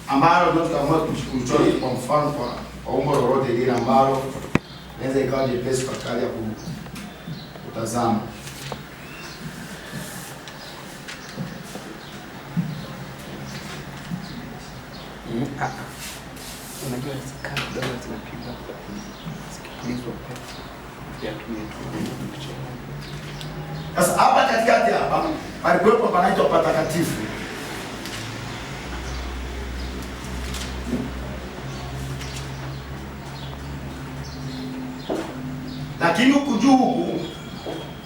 ambalo ndio tukaamua kuchora kwa mfano kwa umbo lolote lile ambalo inaweza ikawa jepesi kwa kali ya kutazama. Unajua kama dola zinapigwa sikilizwa pia tumetumia. Sasa hapa katikati hapa palikuwepo panaitwa patakatifu. Lakini huku juu huku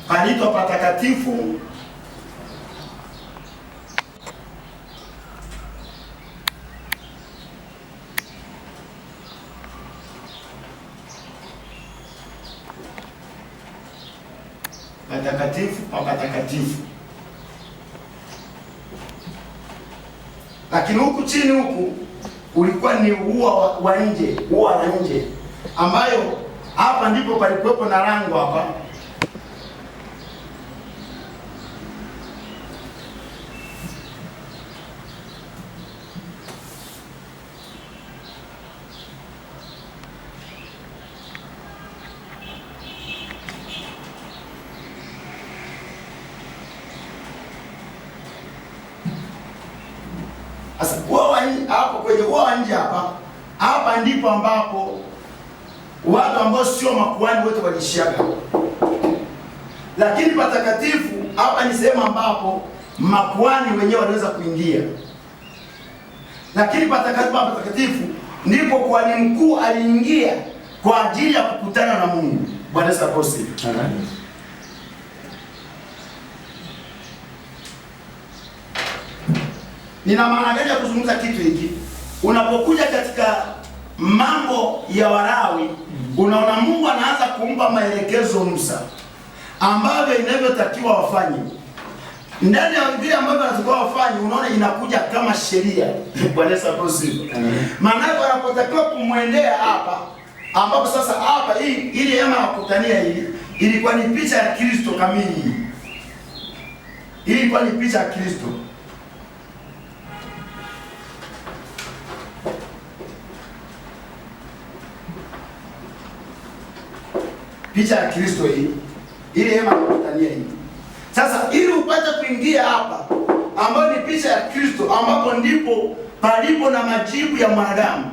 panaitwa patakatifu patakatifu pa patakatifu. Lakini huku chini huku ulikuwa ni ua wa nje, ua la nje, ambayo hapa ndipo palikuwepo na lango hapa. Sasa hapo kwenye ua wa nje hapa ndipo ambapo watu ambao sio makuhani wote walishiaga. Lakini patakatifu hapa ni sehemu ambapo makuhani wenyewe wanaweza kuingia. Lakini patakatifu ndipo kuhani mkuu aliingia kwa ajili ya kukutana na Mungu. Bwana Yesu asifiwe. Amen. Nina maana gani ya kuzungumza kitu hiki? Unapokuja katika mambo ya Walawi, unaona Mungu anaanza kumpa maelekezo Musa ambavyo inavyotakiwa wafanye. Ndani ya vile ambavyo wanatakiwa wafanye, unaona inakuja kama sheria. Bwana Yesu asifiwe. Maana wanapotakiwa kumwendea hapa, ambapo sasa hapa ili hema ya kukutania ilikuwa ni picha ya Kristo kamili. Hii ilikuwa ni picha ya Kristo. Picha ya Kristo hii, ile hema ya kukutania hii. Sasa ili upate kuingia hapa, ambayo ni picha ya Kristo, ambapo ndipo palipo na majibu ya mwanadamu,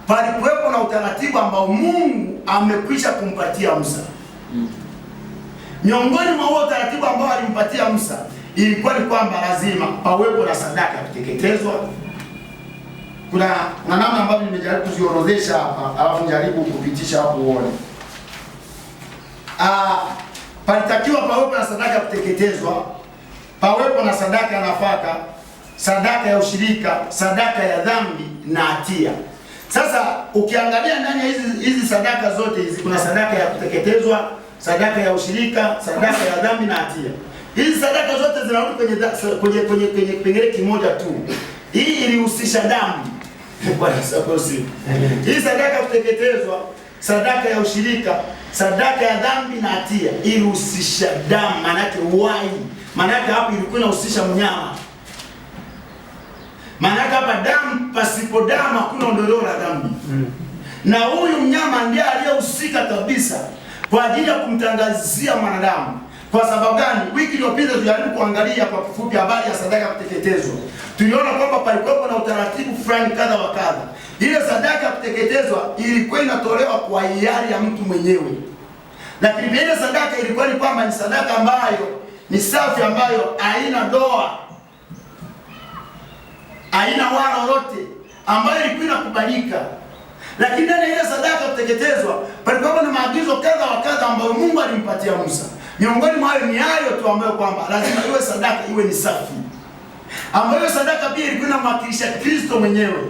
palikuwepo na utaratibu ambao Mungu amekwisha kumpatia Musa. Miongoni mwa huo utaratibu ambao alimpatia Musa, ilikuwa ni kwamba lazima pawepo na sadaka ya kuteketezwa. Kuna namna ambavyo nimejaribu kuziorodhesha hapa, alafu njaribu kupitisha hapo uone. Palitakiwa pawepo na sadaka ya kuteketezwa, pawepo na sadaka ya nafaka, sadaka ya ushirika, sadaka ya dhambi na hatia. Sasa ukiangalia ndani ya hizi sadaka zote hizi, kuna sadaka ya kuteketezwa, sadaka ya ushirika, sadaka ya dhambi na hatia. Hizi sadaka zote zinarudi kwenye kipengele kimoja tu. Hii ilihusisha dhambi. Bwana asifiwe. Hii sadaka ya kuteketezwa, sadaka ya ushirika, sadaka ya dhambi na hatia ilihusisha damu, maana yake uhai. Maana yake hapo ilikuwa inahusisha mnyama. Maana yake hapa damu, pasipo damu hakuna ondoleo la dhambi. Na huyu mnyama ndiye aliyehusika kabisa kwa ajili ya kumtangazia mwanadamu. Kwa sababu gani? Wiki iliyopita tulijaribu kuangalia kwa kifupi habari ya sadaka ya kuteketezwa. Tuliona kwamba palikuwa na utaratibu fulani kadha wa kadha. Ile sadaka ya kuteketezwa ilikuwa inatolewa kwa hiari ya mtu mwenyewe. Lakini ile sadaka ilikuwa ni kwamba ni sadaka ambayo ni safi, ambayo haina doa, haina wala lolote, ambayo ilikuwa inakubalika. Lakini ndani ile sadaka ya kuteketezwa palikuwa na maagizo kadha wa kadha ambayo Mungu alimpatia Musa. Miongoni mwa hayo ni hayo tu ambayo kwamba lazima iwe sadaka iwe ni safi. Ambayo sadaka pia ilikuwa inamwakilisha Kristo mwenyewe.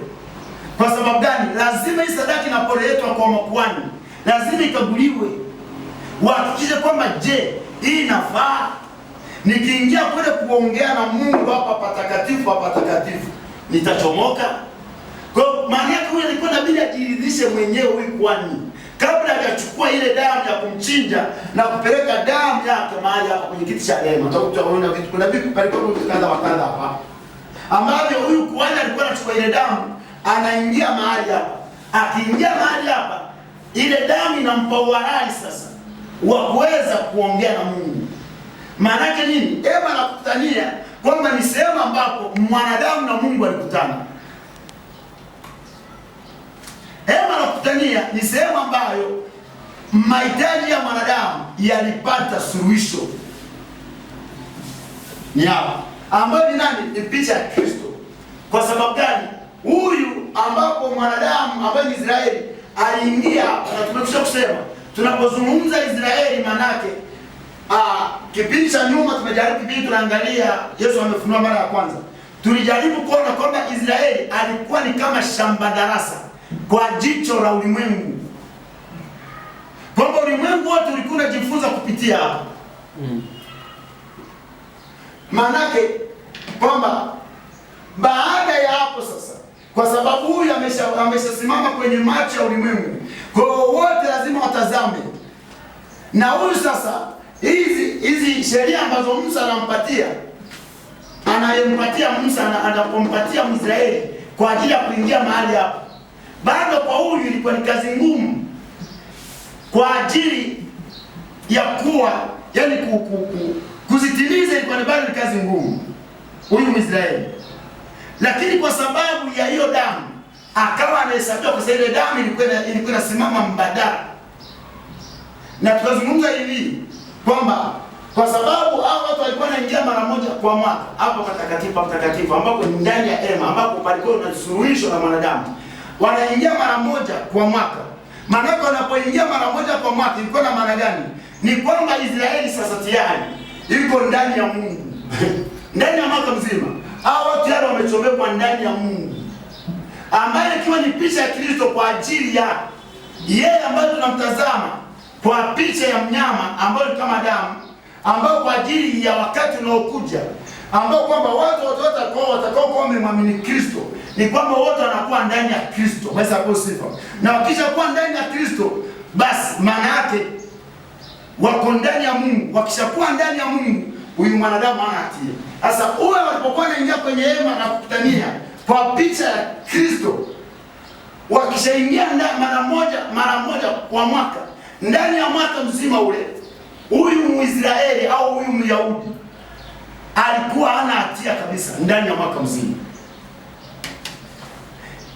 Kwa sababu gani? Lazima hii sadaka inapoletwa kwa makuhani, lazima ikaguliwe. Wahakikishe kwamba je, hii inafaa? Nikiingia kule kuongea na Mungu hapa patakatifu, nitachomoka? Kwa maana yake huyu alikuwa inabidi ajiridhishe mwenyewe huyu kuhani kabla hajachukua ile damu ya kumchinja na kupeleka damu yake mahali hapa kwenye kiti cha rehema. Utaona kuna vitu palikuwa kadha wa kadha hapa ambavyo huyu kuhani alikuwa anachukua ile damu anaingia mahali hapa. Akiingia mahali hapa, ile damu inampa uhalali sasa wa kuweza kuongea na Mungu. Maana yake nini? Hema la kukutania kwamba ni sehemu ambapo mwanadamu na Mungu walikutana. Hema la kukutania ni sehemu ambayo mahitaji ya mwanadamu yalipata suluhisho. Ni hapa ambayo ni nani? Ni picha ya Kristo. Kwa sababu gani? Huyu ambapo mwanadamu ambaye ni Israeli aliingia, na tumekwisha kusema tunapozungumza Israeli manake kipindi cha nyuma tumejaribu, kipindi tunaangalia Yesu amefunua mara ya kwanza, tulijaribu kuona kwamba Israeli alikuwa ni kama shamba darasa kwa jicho la ulimwengu, kwamba ulimwengu wote ulikuwa unajifunza kupitia hapa. Manake kwamba baada ya hapo sasa, kwa sababu huyu ameshasimama kwenye macho ya ulimwengu, kwa wote lazima watazame. Na huyu sasa, hizi sheria ambazo Musa anampatia, anayempatia Musa anapompatia Mwisraeli kwa ajili ya kuingia mahali hapo, bado kwa huyu ilikuwa ni kazi ngumu kwa ajili ya kuwa yani kuzitimiza, ilikuwa ni bado ni kazi ngumu huyu Mwisraeli. Lakini kwa sababu ya hiyo damu akawa anahesabiwa, kwa sababu ile damu ilikuwa inasimama mbadala. Na tukazungumza hivi kwamba kwa sababu hao watu walikuwa wanaingia mara moja kwa mwaka hapo patakatifu ambapo ni ndani ya hema ambapo palikuwa na suluhisho la mwanadamu, wanaingia mara moja kwa mwaka. Maana wanapoingia mara moja kwa mwaka ilikuwa na maana gani? Ni kwamba Israeli sasa tayari iko ndani ya Mungu ndani ya mwaka mzima. Hao watu yale wamechomekwa ndani ya Mungu, ambaye ikiwa ni picha ya Kristo kwa ajili ya yeye ambaye tunamtazama kwa picha ya mnyama ambayo ni kama damu, ambao kwa ajili ya wakati unaokuja, ambao kwamba watu wote watakao kuwa wamemwamini Kristo ni kwamba wote wanakuwa ndani ya Kristo. Basi hapo sifa. Na wakisha kuwa ndani ya Kristo, basi maana yake wako ndani ya Mungu. Wakishakuwa ndani ya Mungu, huyu mwanadamu hana hatia. Sasa uwe walipokuwa wanaingia kwenye hema na kukutania kwa picha ya Kristo, wakishaingia mara moja kwa mwaka, ndani ya mwaka mzima ule, huyu Mwisraeli au huyu Myahudi alikuwa hana hatia kabisa ndani ya mwaka mzima,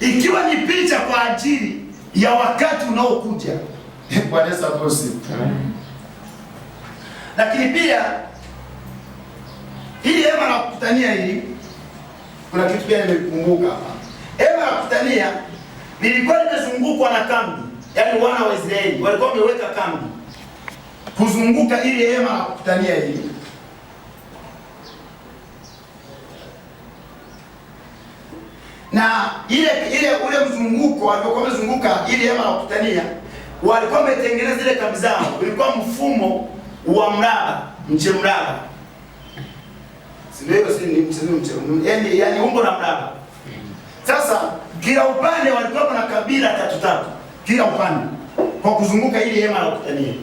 ikiwa ni picha kwa ajili ya wakati unaokuja. Bwana Yesu asifiwe. Lakini pia hii hema la kukutania hili, kuna kitu pia nimekumbuka hapa. Hema la kukutania lilikuwa limezungukwa na kambi, yaani wana wa Israeli walikuwa wameweka kambi kuzunguka ile hema la kukutania hili. Na ule mzunguko walikuwa wamezunguka ile hema la kukutania, walikuwa wametengeneza ile kambi zao, ulikuwa mfumo wa mraba, mche mraba. Yani umbo la mraba. Sasa kila upande walikuwa na kabila tatu kila upande kwa kuzunguka ile hema la kukutania.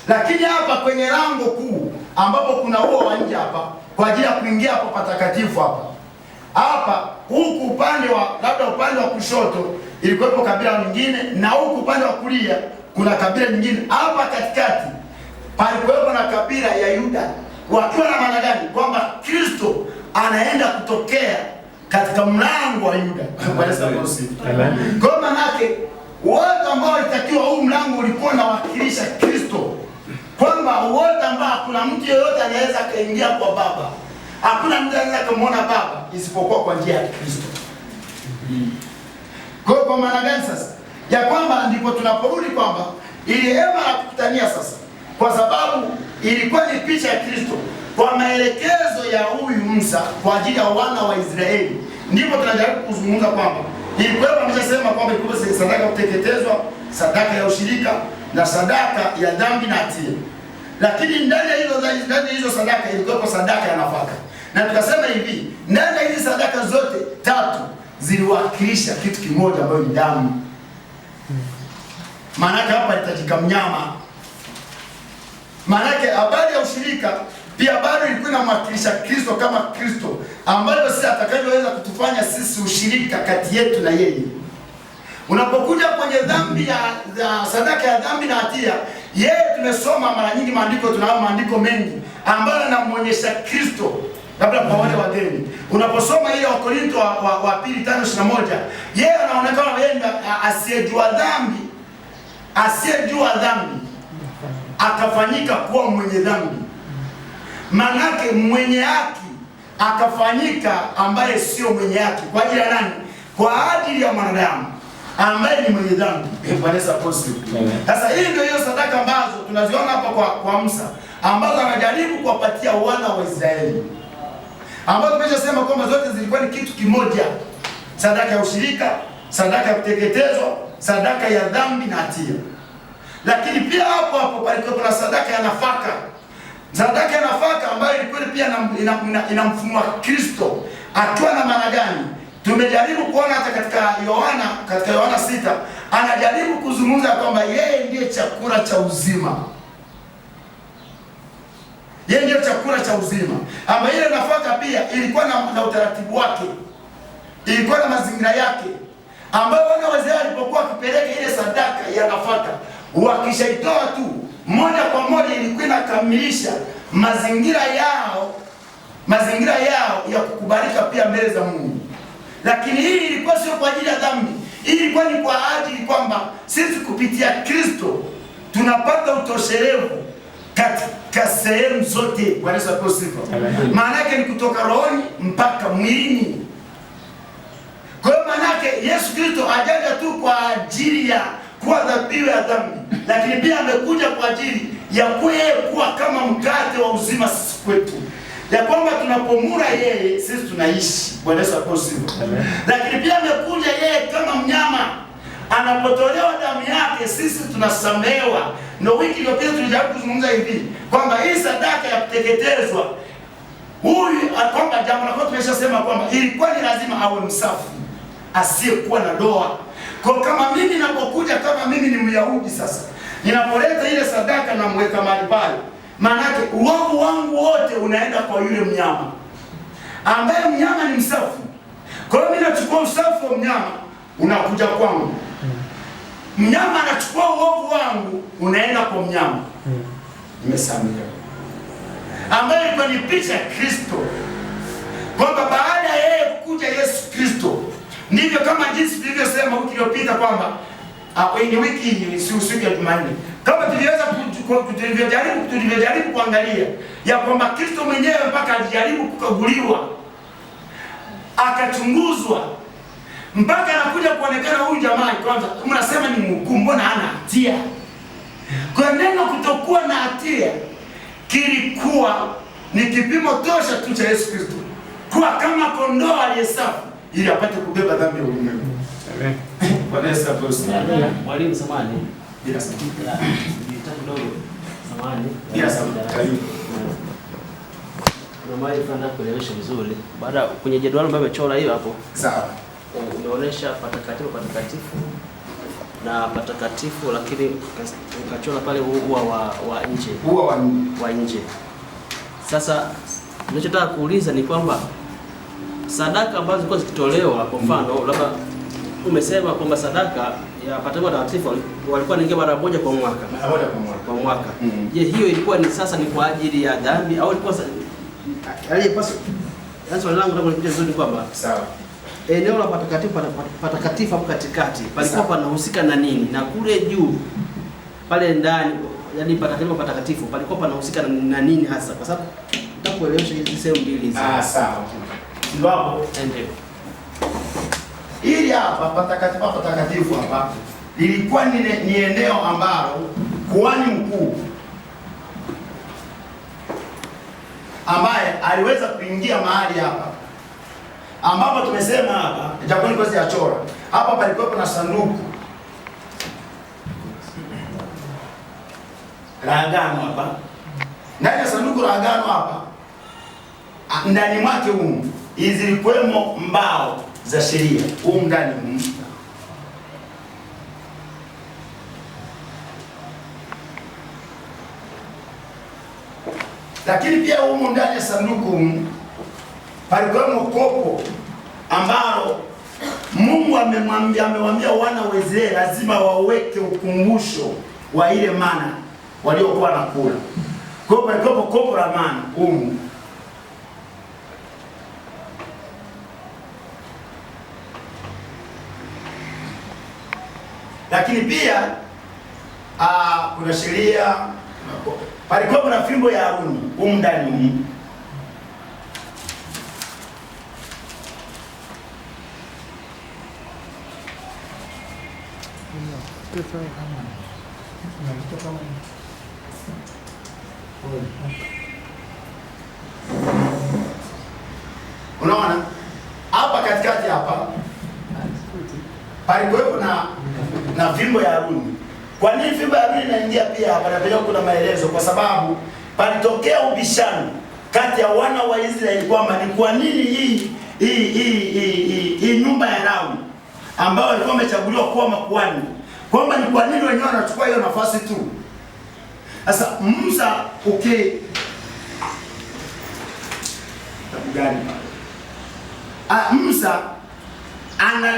Lakini hapa kwenye lango kuu ambapo kuna huo wa nje hapa kwa ajili ya kuingia hapo patakatifu hapa huku upande wa labda upande wa kushoto ilikuwepo kabila nyingine, na huku upande wa kulia kuna kabila nyingine. Hapa katikati palikuwepo na kabila ya Yuda, wakiwa na maana gani? Kwamba Kristo anaenda kutokea katika mlango wa Yuda. Kwa maana yake wote ambao walitakiwa, huu mlango ulikuwa unawakilisha Kristo, kwamba wote ambao hakuna mtu yeyote anaweza kaingia kwa Baba, hakuna mtu anaweza kumuona Baba isipokuwa kwa njia ya Kristo. Kwa maana gani sasa? Ya kwamba ndipo tunaporudi kwamba ili hema la kukutania sasa, kwa sababu ilikuwa ni picha ya Kristo kwa maelekezo ya huyu Musa kwa ajili ya wana wa Israeli, ndipo tunajaribu kuzungumza kwamba ilikuwa ameshasema kwamba ilikuwa sadaka kuteketezwa, sadaka ya ushirika na sadaka ya dhambi na hatia. Lakini ndani ya hizo sadaka ilikuwa sadaka ya nafaka. Na tukasema hivi, ndani ya hizi sadaka zote tatu ziliwakilisha kitu kimoja ambayo ni damu. Maana hapa ilitajika mnyama. Maana habari ya ushirika pia bado ilikuwa inamwakilisha Kristo kama Kristo ambaye sisi atakayeweza kutufanya kutufanya sisi ushirika kati yetu na yeye. Unapokuja kwenye dhambi ya sadaka ya dhambi na hatia, yeye tumesoma mara nyingi maandiko, tunao maandiko mengi ambayo yanamuonyesha Kristo. Labda kwa wale wageni, unaposoma ile Wakorintho wa pili 5:21, yeye anaonekana yeye asiyejua dhambi akafanyika kuwa mwenye dhambi. Manake mwenye haki akafanyika ambaye sio mwenye haki. Kwa ajili ya nani? Kwa ajili ya mwanadamu ambaye ni mwenye dhambi. Bwana asifiwe. Sasa hii ndio hiyo sadaka ambazo tunaziona hapa kwa Musa, ambazo anajaribu kuwapatia wana wa Israeli, ambazo tumeshasema kwamba zote zilikuwa ni kitu kimoja: sadaka ya ushirika, sadaka ya kuteketezwa, sadaka ya dhambi na hatia. Lakini pia hapo palikuwa na sadaka ya nafaka. Sadaka ya nafaka ambayo ilikuwa pia ina mfumo wa Kristo. Akiwa na maana gani? Tumejaribu kuona hata katika Yohana 6 anajaribu kuzungumza kwamba yeye ndiye chakula cha uzima. Yeye ndiye chakula cha uzima. Ama ile nafaka pia ilikuwa na utaratibu wake. Ilikuwa na mazingira yake, ambayo wana wa Israeli walipokuwa wakipeleka ile sadaka ya nafaka, wakishaitoa tu moja kwa moja ilikuwa inakamilisha mazingira yao ya kukubalika pia mbele za Mungu. Lakini hii ilikuwa sio kwa ajili ya dhambi. Hii ilikuwa ni kwa ajili kwamba sisi kupitia Kristo tunapata utoshelevu katika sehemu zote. Bwana asifiwe. Maana yake ni kutoka rohoni mpaka mwilini. Kwa hiyo maana yake Yesu Kristo hajaja tu kwa ajili ya kuwa dhabihu ya dhambi, lakini pia amekuja kwa ajili ya kuwa kama mkate wa uzima sisi kwetu, ya kwamba tunapomula yeye sisi tunaishi. Bwana asifiwe. Lakini pia amekuja yeye kama mnyama, anapotolewa damu yake sisi tunasamehewa. Ndio wiki iliyopita tulijaribu kuzungumza hivi kwamba hii sadaka ya kuteketezwa, huyu kwamba jambo la kwanza tumeshasema kwamba ilikuwa ni lazima awe msafi, asiyekuwa na doa. Kwa kama mimi ninapokuja, kama mimi ni Myahudi sasa, ninapoleta ile sadaka na mweka mahali pale, maana yake uovu wangu wote unaenda kwa yule mnyama, ambaye mnyama ni msafi. Kwa hiyo mimi nachukua usafi wa mnyama unakuja kwangu. Mnyama anachukua uovu wangu unaenda kwa mnyama. Nimesamehewa. Ambaye ilikuwa ni picha ya Kristo. Kwamba baada ya yeye kuja Yesu Kristo, ndivyo kama jinsi tulivyosema wiki iliyopita kwamba ni wiki siku ya Jumanne, kama tulivyojaribu kuangalia ya kwamba Kristo mwenyewe mpaka alijaribu kukaguliwa, akachunguzwa, mpaka anakuja kuonekana huyu jamaa kwanza mnasema ni mhukumu, mbona hana hatia? Kwa neno kutokuwa na hatia kilikuwa ni kipimo tosha tu cha Yesu Kristo kuwa kama kondoo aliyesafi ili apate kubeba dhambi ya ulimwengu. Amen. Bwana Yesu asifiwe. Mwalimu samani. Bila samani. Kidogo samani. Bila samani. Kuna mahali fulani kuelewesha vizuri. Baada kwenye jedwali ambayo umechora hiyo hapo. Sawa. Umeonesha patakatifu na patakatifu, lakini ukachora pale ua wa nje. Ua wa nje. Sasa ninachotaka kuuliza ni kwamba sadaka ambazo zilikuwa zikitolewa, kwa mfano labda umesema kwamba sadaka ya patakatifu walikuwa wanaingia mara moja kwa mwaka. Kwa mwaka. Je, hiyo ilikuwa ni sasa ni kwa ajili ya dhambi au ilikuwa aliyepaswa? Swali langu ndio linakuja vizuri kwamba sawa, eneo la patakatifu hapo katikati palikuwa panahusika na nini, na kule juu pale ndani, yani patakatifu palikuwa panahusika na nini hasa, kwa sababu nitakuelewesha hizi sehemu mbili hizi. Sawa. Ndio hapo. Ndio. Ili hapa patakatifu hapa lilikuwa ni eneo ambalo kuhani mkuu ambaye aliweza kuingia mahali hapa ambapo tumesema hapa Japani kwa ya chora hapa palikuwa na sanduku la agano hapa. Ndani ya sanduku la agano hapa, ndani mwake humu zilikuwemo mbao za sheria humu ndani humu. Lakini pia humu ndani ya sanduku humu palikuwemo kopo ambalo Mungu amewambia wana wa Israeli lazima waweke ukumbusho wa ile mana waliokuwa nakula. Kwa hiyo palikuwa kopo la mana humu. Lakini pia kuna sheria, palikuwa na fimbo ya Haruni humu ndani humu. Unaona hapa katikati hapa palikuwepo na fimbo ya Haruni. Kwa nini fimbo ya Haruni inaingia pia hapa? Na kuna maelezo, kwa sababu palitokea ubishano kati ya wana wa Israeli kwamba ni kwa nini hii nyumba ya Lawi ambao walikuwa wamechaguliwa kuwa makuhani, kwamba ni kwa nini wenyewe wanachukua hiyo nafasi tu. Sasa Musa Musa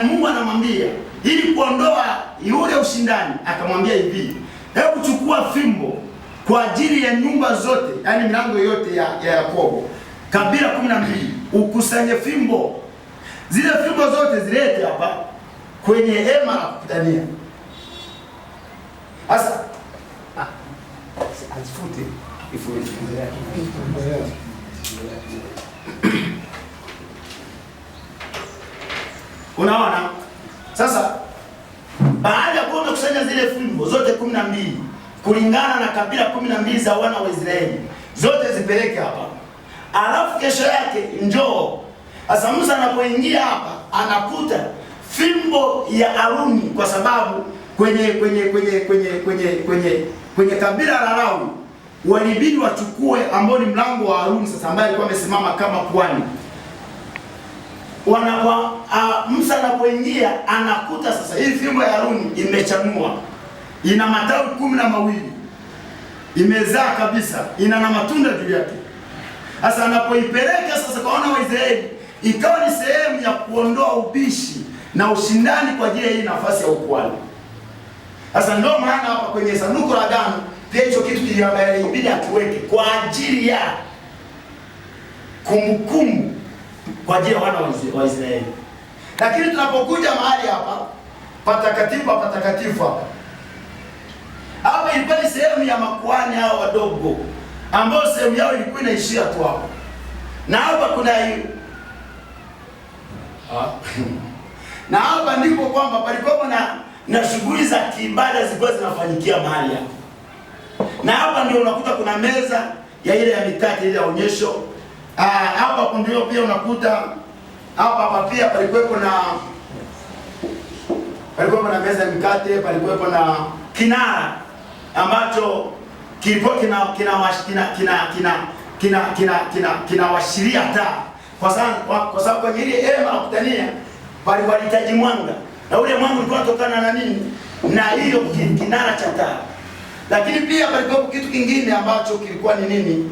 Mungu anamwambia ili kuondoa yule ushindani, akamwambia hivi, hebu chukua fimbo kwa ajili ya nyumba zote, yani milango yote ya Yakobo, kabila 12, ukusanye fimbo. Zile fimbo zote zilete hapa kwenye hema la kukutania. Sasa unaona, sasa baada ya kuona kusanya zile fimbo zote 12 kulingana na kabila 12 za wana wa Israeli, zote zipeleke hapa. Alafu kesho yake njoo. Sasa Musa anapoingia hapa anakuta fimbo ya Haruni, kwa sababu kwenye kabila la Lawi walibidi wachukue ambao ni mlango wa Haruni sasa, ambaye alikuwa amesimama kama kuhani. Musa anapoingia anakuta sasa hii fimbo ya Haruni imechanua, ina matawi 12, imezaa kabisa, ina na matunda juu yake. Sasa anapoipeleka sasa kwa wana wa Israeli, ikawa ni sehemu ya kuondoa ubishi na ushindani kwa ajili ya hii nafasi ya ukuhani. Sasa ndio maana hapa kwenye sanduku la agano pia hicho kitu kilibidi atuweke kwa ajili ya kumbukumbu kwa ajili ya wana wa Israeli. Lakini tunapokuja mahali hapa patakatifu hapa ilikuwa ni sehemu ya makuhani hao wadogo, ambao sehemu yao ilikuwa inaishia tu hapo. Na hapa kuna na hapa ndipo kwamba palikuwa na shughuli za kiibada zilikuwa zinafanyikia mahali hapa. Na hapa ndio unakuta kuna meza ya ile ya mikate ile ya onyesho. Hapa ndio pia unakuta hapa pia palikuwa na meza ya mikate, palikuwa na kinara ambacho kilikuwa kinawashiria taa, kwa sababu kwenye ile hema la kukutania walihitaji mwanga, na ule mwanga ulikuwa unatokana na nini? Na hiyo kinara cha taa. Lakini pia palikuwa kitu kingine ambacho kilikuwa ni nini?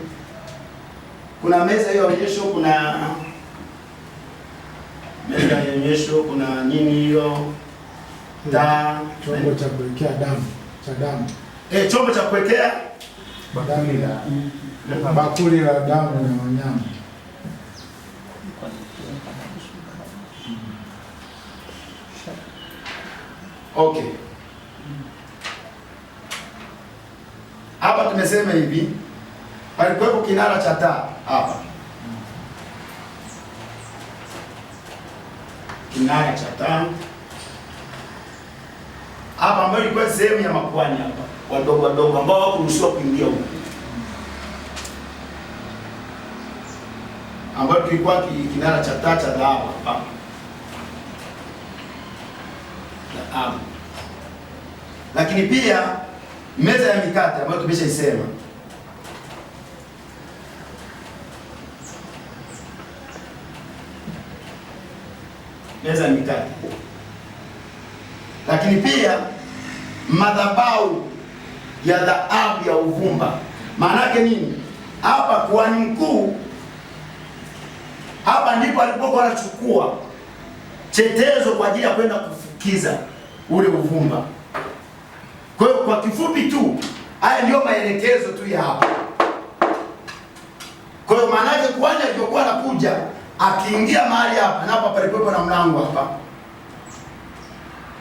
Kuna meza hiyo ya onyesho, kuna meza ya onyesho, kuna nini hiyo? Taa, chombo cha kuwekea damu, cha damu. Chombo cha kuwekea bakuli la damu na wanyama. Okay. Hapa tumesema hivi, palikuwepo kinara cha taa hapa. Kinara cha taa hapa, ambayo ilikuwa sehemu ya makuhani hapa, wadogo ambao hawakuruhusiwa kuingia huko, ambayo kilikuwa kinara cha taa cha dhahabu hapa. Lakini pia meza ya mikate ambayo tumeshaisema. Meza ya mikate. Lakini pia madhabahu ya dhahabu ya uvumba. Maana yake nini? Hapa kuhani mkuu, hapa ndipo alipokuwa anachukua chetezo kwa ajili ya kwenda kufukiza ule uvumba. Kwa hiyo kwa kifupi tu, haya ndio maelekezo tu ya hapa. Kwa hiyo maana yake kuhani alivyokuwa anakuja, akiingia mahali hapa, na hapa palikuwepo na mlango hapa,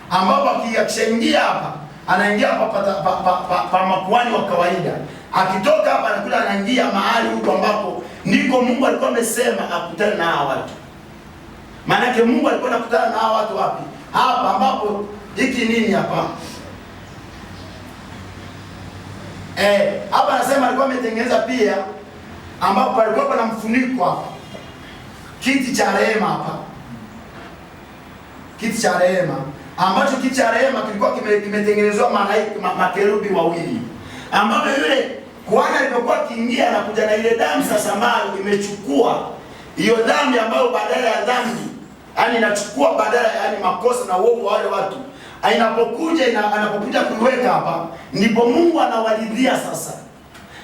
ambapo akishaingia hapa, anaingia hapa pa makuhani wa kawaida. Akitoka hapa anakuja anaingia mahali huko ambapo ndiko Mungu alikuwa amesema akutane na hawa watu. Maana yake Mungu alikuwa anakutana na hawa watu wapi? Hapa ambapo hiki nini hapa? Hapa anasema alikuwa ametengeneza pia ambapo palikuwa na mfuniko hapa. Kiti cha rehema hapa. Kiti cha rehema ambacho kiti cha rehema kilikuwa kimetengenezwa makerubi wawili. Ambapo yule kuhani alipokuwa akiingia anakuja na ile damu sasa ambayo imechukua hiyo dhambi ambayo badala ya dhambi, yani inachukua badala yani makosa na uovu wa wale watu. Anapokuja kuiweka hapa ndipo Mungu anawaridhia sasa.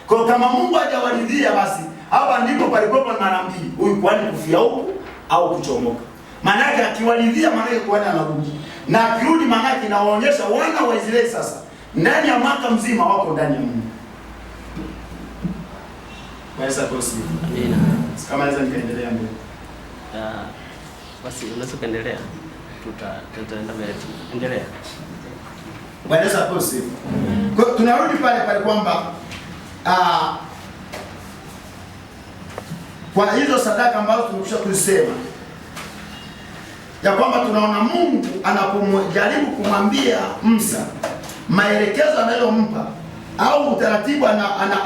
Kwa kama Mungu hajawaridhia basi hapa ndipo palikuwa na mara mbili. Huyu kuhani kufia huko au kuchomoka. Maana yake akiwaridhia maana yake kuhani anarudi. Na akirudi maana yake inaonyesha wana wa Israeli sasa ndani ya mwaka mzima wako ndani ya Mungu. Basi kosi. Amina. Kama naweza nikaendelea mbele. Basi unaweza kuendelea. Tutaenda mbele. Endelea. Bwana kosi. Kwa tunarudi pale kwamba kwa hizo sadaka ambazo tumekwisha kusema ya kwamba tunaona Mungu anapojaribu kumwambia Musa maelekezo anayompa au utaratibu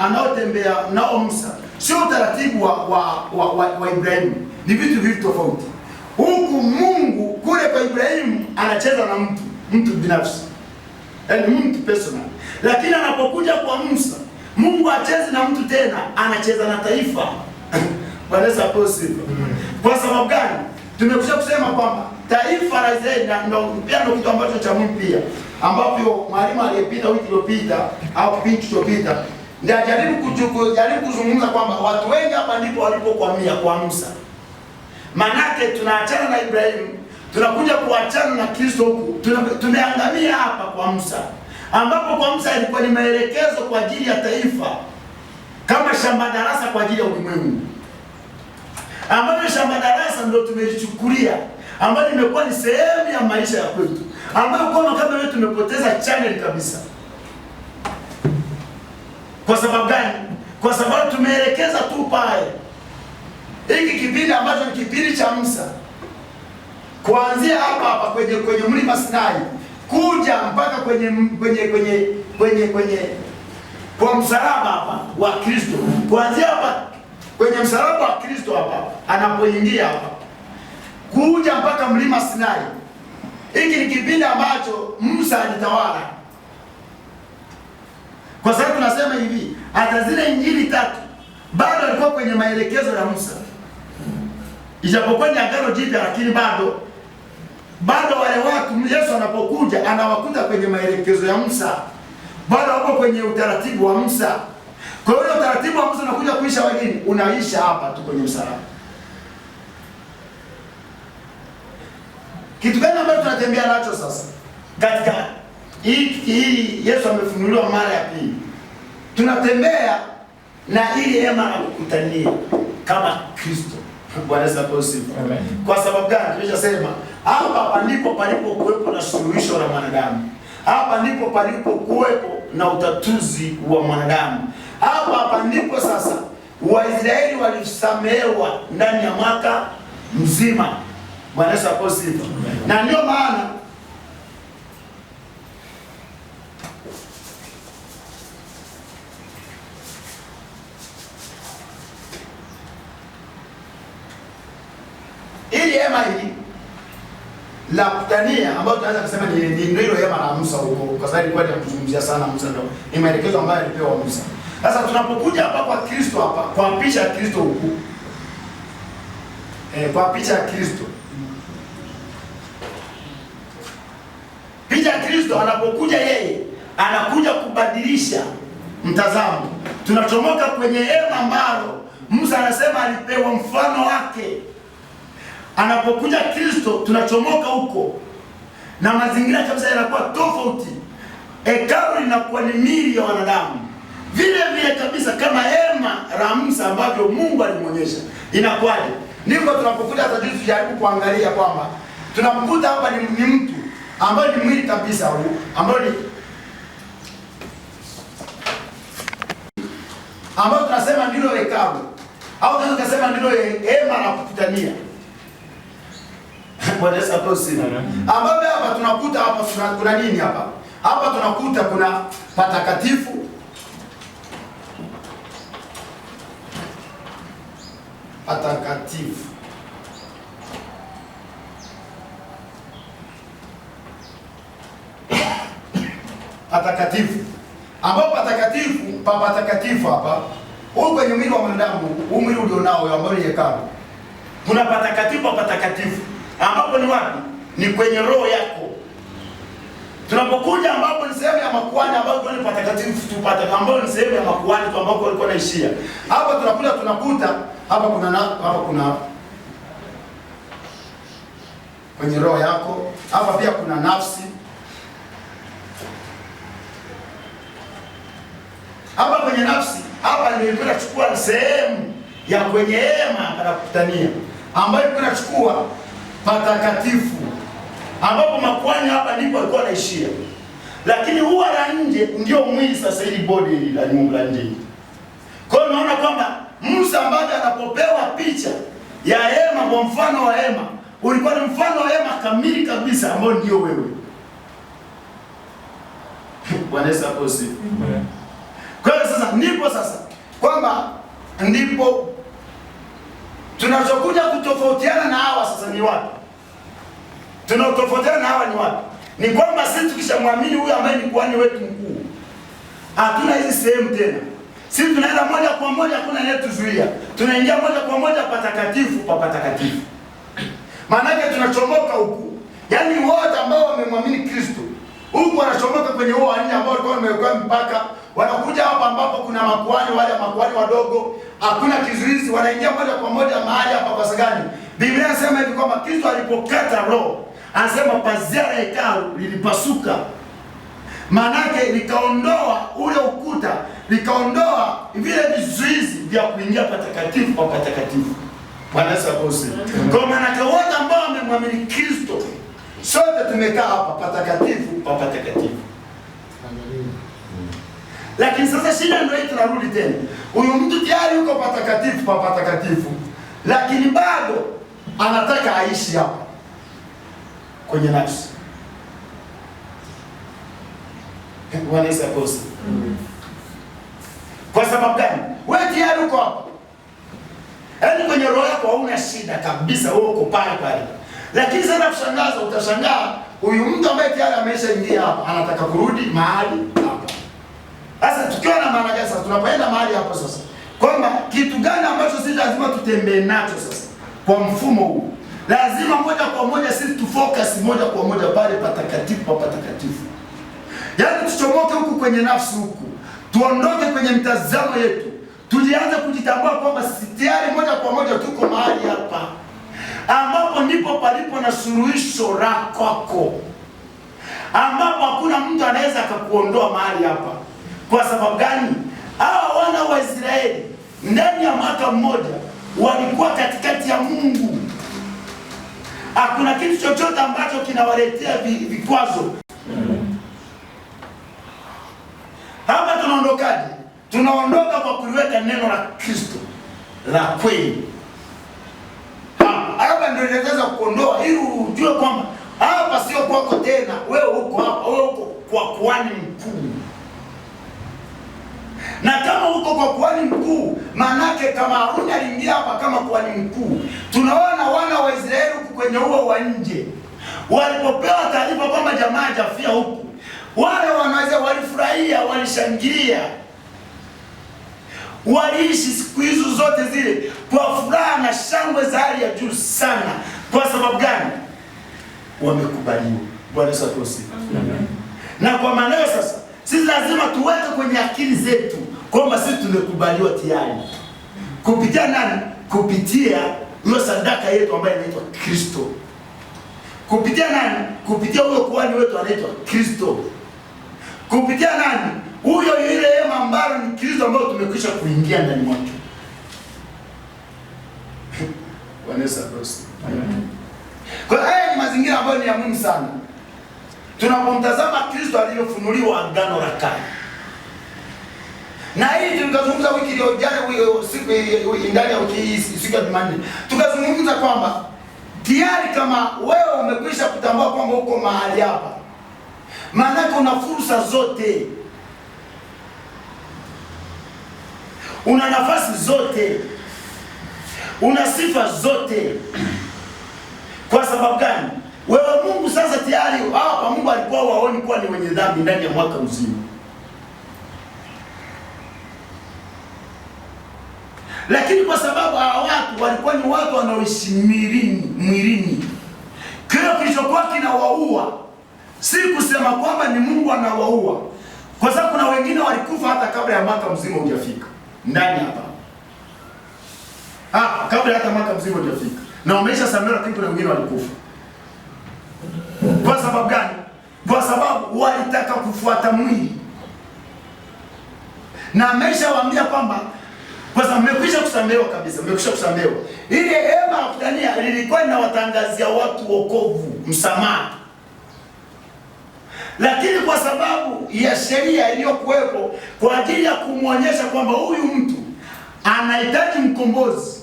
anaotembea nao Musa, sio utaratibu wa Ibrahimu, ni vitu viwili tofauti. Huku Mungu kule kwa Ibrahimu anacheza na mtu binafsi, yaani mtu personal, lakini anapokuja kwa Musa Mungu hachezi na mtu tena, anacheza na taifa. Bwana asifiwe. Kwa sababu gani? Tumekwisha kusema kwamba taifa la Israeli ndio kitu ambacho cha muhimu pia, ambapo mwalimu aliyepita wiki iliyopita au kipindi kilichopita ndio ajaribu kuzungumza kwamba watu wengi hapa ndipo walipokuamia kwa Musa. Manake tunaachana na Ibrahimu, tunakuja kuachana na Kristo huku. Tumeangamia hapa kwa Musa, ambapo kwa Musa ilikuwa ni maelekezo kwa ajili ya taifa kama shamba darasa kwa ajili ya ulimwengu, ambapo shamba darasa ndio tumelichukulia, ambapo imekuwa ni sehemu ya maisha ya kwetu, ambapo kama wewe tumepoteza channel kabisa. Kwa sababu gani? Kwa sababu tumeelekeza tu pale. Hiki kipindi ambacho ni kipindi cha Musa, kuanzia hapa kwenye mlima Sinai kuja mpaka kwa msalaba hapa wa Kristo, kuanzia hapa kwenye msalaba wa Kristo hapa anapoingia hapa kuja mpaka mlima Sinai. Hiki ni kipindi ambacho Musa alitawala. Kwa sababu tunasema hivi, hata zile injili tatu bado alikuwa kwenye maelekezo ya Musa. Ijapokuwa ni agano jipya, lakini bado wale watu Yesu anapokuja anawakuta kwenye maelekezo ya Musa. Bado wako kwenye utaratibu wa Musa. Kwa hiyo utaratibu wa Musa unakuja kuisha wengine, unaisha hapa tu kwenye msalaba. Kitu gani ambacho tunatembea nacho sasa? Katika hii Yesu amefunuliwa mara ya pili. Tunatembea na ili hema la kukutania kama Kristo. Bwana asifiwe. Kwa sababu gani? Tumeshasema hapa ndipo palipokuwepo na suluhisho la mwanadamu. Hapa ndipo palipokuwepo na utatuzi wa mwanadamu. Hapa ndipo sasa Waisraeli walisamehewa ndani ya mwaka mzima. Bwana asifiwe. Na ndio maana ili hema hili la kutania ambayo tunaweza kusema ni ndio hema la Musa huko, kwa sababu ilikuwa inamzungumzia sana Musa, ndio ni maelekezo ambayo alipewa Musa. Sasa tunapokuja hapa kwa Kristo hapa, kwa picha ya Kristo huku, kwa picha ya Kristo, picha ya Kristo anapokuja yeye anakuja kubadilisha mtazamo. Tunachomoka kwenye hema ambalo Musa anasema alipewa mfano wake, anapokuja Kristo tunachomoka huko na mazingira kabisa yanakuwa tofauti. Hekalu linakuwa ni miili ya wanadamu, vile vile kabisa kama hema la Musa ambavyo Mungu alimwonyesha. Inakuwaje? Ndipo tunapokuja hata juzi tujaribu kuangalia kwamba tunamkuta hapa ni mtu ambaye ni mwili kabisa huu ambao tunasema ndilo hekalu au tunaweza kusema ndilo hema la kukutania. Bwana Yesu asifiwe. Ambapo hapa tunakuta hapa kuna nini hapa? Hapa tunakuta kuna patakatifu. Patakatifu. Patakatifu. Ambapo patakatifu hapa huko kwenye mwili wa mwanadamu, huu mwili ulionao ambao ni hekalu. Kuna patakatifu ambapo ni wapi? Ni kwenye roho yako. Tunapokuja ambapo ni sehemu ya makuhani ambapo ni patakatifu tupate ambapo ni sehemu ya makuhani tu ambapo walikuwa naishia. Hapa tunakuta hapa kuna kwenye roho yako. Hapa pia kuna nafsi. Hapa kwenye nafsi, hapa ndio tunachukua sehemu ya kwenye hema la kukutania ambayo tunachukua patakatifu ambapo makuhani hapa ndipo walikuwa naishia. Lakini huwa la nje ndio mwili sasa, ili body la nyumba la nje. Kwa hiyo unaona kwamba Musa ambaye anapopewa picha ya hema kwa mfano wa hema, ulikuwa ni mfano wa hema kamili kabisa ambao ndio wewe. Bwana Yesu asifiwe. Kwa hiyo sasa ndipo tunachokuja kutofautiana na hawa sasa ni wapi? Tunatofautiana na hawa ni wapi? Ni kwamba sisi tukishamwamini huyu ambaye ni kuhani wetu mkuu, hatuna hizi sehemu tena. Sisi tunaenda moja kwa moja, hakuna anayetuzuia. Tunaingia moja kwa moja patakatifu pa patakatifu. Maana yake tunachomoka huku. Yaani wote ambao wamemwamini Kristo, huku wanachomoka kwenye huo nje ambao walikuwa wamewekwa mpaka, wanakuja hapa ambapo kuna makuhani, wale makuhani wadogo, hakuna kizuizi, wanaingia moja kwa moja mahali hapa. Kwa sababu Biblia inasema hivi kwamba Kristo alipokata roho, anasema pazia la hekalu lilipasuka. Maana yake likaondoa ule ukuta, likaondoa vile vizuizi vya kuingia patakatifu pa patakatifu. Bwana Yesu asifiwe. Kwa maana wote ambao wamemwamini Kristo, sote tumekaa hapa patakatifu pa patakatifu. Lakini sasa shida ndio hii, tunarudi tena. Huyu mtu tayari yuko patakatifu pa patakatifu, lakini bado anataka aishi hapa kwenye nafsi. Bwana Yesu asifiwe. Kwa sababu gani? Wewe tayari uko hapa. Yaani kwenye roho yako hauna shida kabisa, wewe uko pale pale. Lakini sasa kushangaza, utashangaa huyu mtu ambaye tayari ameshaingia hapa anataka kurudi mahali hapa. Sasa tukiwa na maana gani sasa tunapoenda mahali hapo sasa? Kwamba kitu gani ambacho sisi lazima tutembee nacho sasa kwa mfumo huu? Lazima moja kwa moja sisi tufocus moja kwa moja pale patakatifu pa patakatifu. Yaani tuchomoke huku kwenye nafsi huku. Tuondoke kwenye mtazamo yetu. Tujianze kujitambua kwamba sisi tayari moja kwa moja tuko mahali hapa, ambapo ndipo palipo na suluhisho la kwako, ambapo hakuna mtu anaweza akakuondoa mahali hapa. Kwa sababu gani? Hawa wana wa Israeli ndani ya mwaka mmoja walikuwa katikati ya Mungu. Hakuna kitu chochote ambacho kinawaletea vikwazo. Hapa tunaondokaje? Tunaondoka kwa kuliweka neno la Kristo la kweli. Hapa ndio inaweza kuondoa, ili ujue kwamba hapa sio kwako tena. Wewe uko hapa, wewe uko kwa kuhani mkuu. Na kama uko kwa kuhani mkuu, manake kama Haruni aliingia hapa kama kuhani mkuu, tunaona wana wa Israeli huku kwenye huo wa nje, walipopewa taarifa kwamba jamaa hajafia huku, wale wanaweza walifurahia, walishangilia, waliishi siku hizo zote zile kwa furaha na shangwe za hali ya juu sana. Kwa sababu gani? Wamekubaliwa. Bwana Yesu asifiwe. Na kwa maana sasa sisi lazima tuweke kwenye akili zetu kwamba sisi tumekubaliwa tayari. Kupitia nani? Kupitia hiyo sadaka yetu ambayo inaitwa Kristo. Kupitia nani? Kupitia huyo kuhani wetu anaitwa Kristo. Kupitia nani? Huyo ile hema ambalo ni Kristo ambayo tumekwisha kuingia ndani mwake. Wanesa Kristo. Kwa haya ni mazingira ambayo ni ya muhimu sana. Tunapomtazama Kristo aliyofunuliwa Agano la Kale. Na hii tukazungumza wiki iliyojana, siku ndani ya wiki siku ya Jumanne. Tukazungumza kwamba tayari kama wewe umekwisha kutambua kwamba uko mahali hapa, maana una fursa zote, una nafasi zote, una sifa zote. Kwa sababu gani? Wewe Mungu sasa tayari hapa, Mungu alikuwa waoni kuwa ni wenye dhambi ndani ya mwaka mzima. Lakini kwa sababu hawa watu walikuwa ni watu wanaoishi mwilini, kile kilichokuwa kinawaua si kusema kwamba ni Mungu anawaua, kwa sababu kuna wengine walikufa hata kabla ya mwaka mzima hujafika ndani hapa. Kabla hata mwaka mzima hujafika. Na wameisha samehewa, lakini kuna wengine walikufa. Kwa sababu gani? Kwa sababu walitaka kufuata mwili. Na ameshawaambia kwamba kwa sababu mmekwisha kusamehewa kabisa, mmekwisha kusamehewa. Ile hema ya kutania lilikuwa linawatangazia watu wokovu, msamaha. Lakini kwa sababu ya sheria iliyokuwepo kwa ajili ya kumwonyesha kwamba huyu mtu anahitaji mkombozi,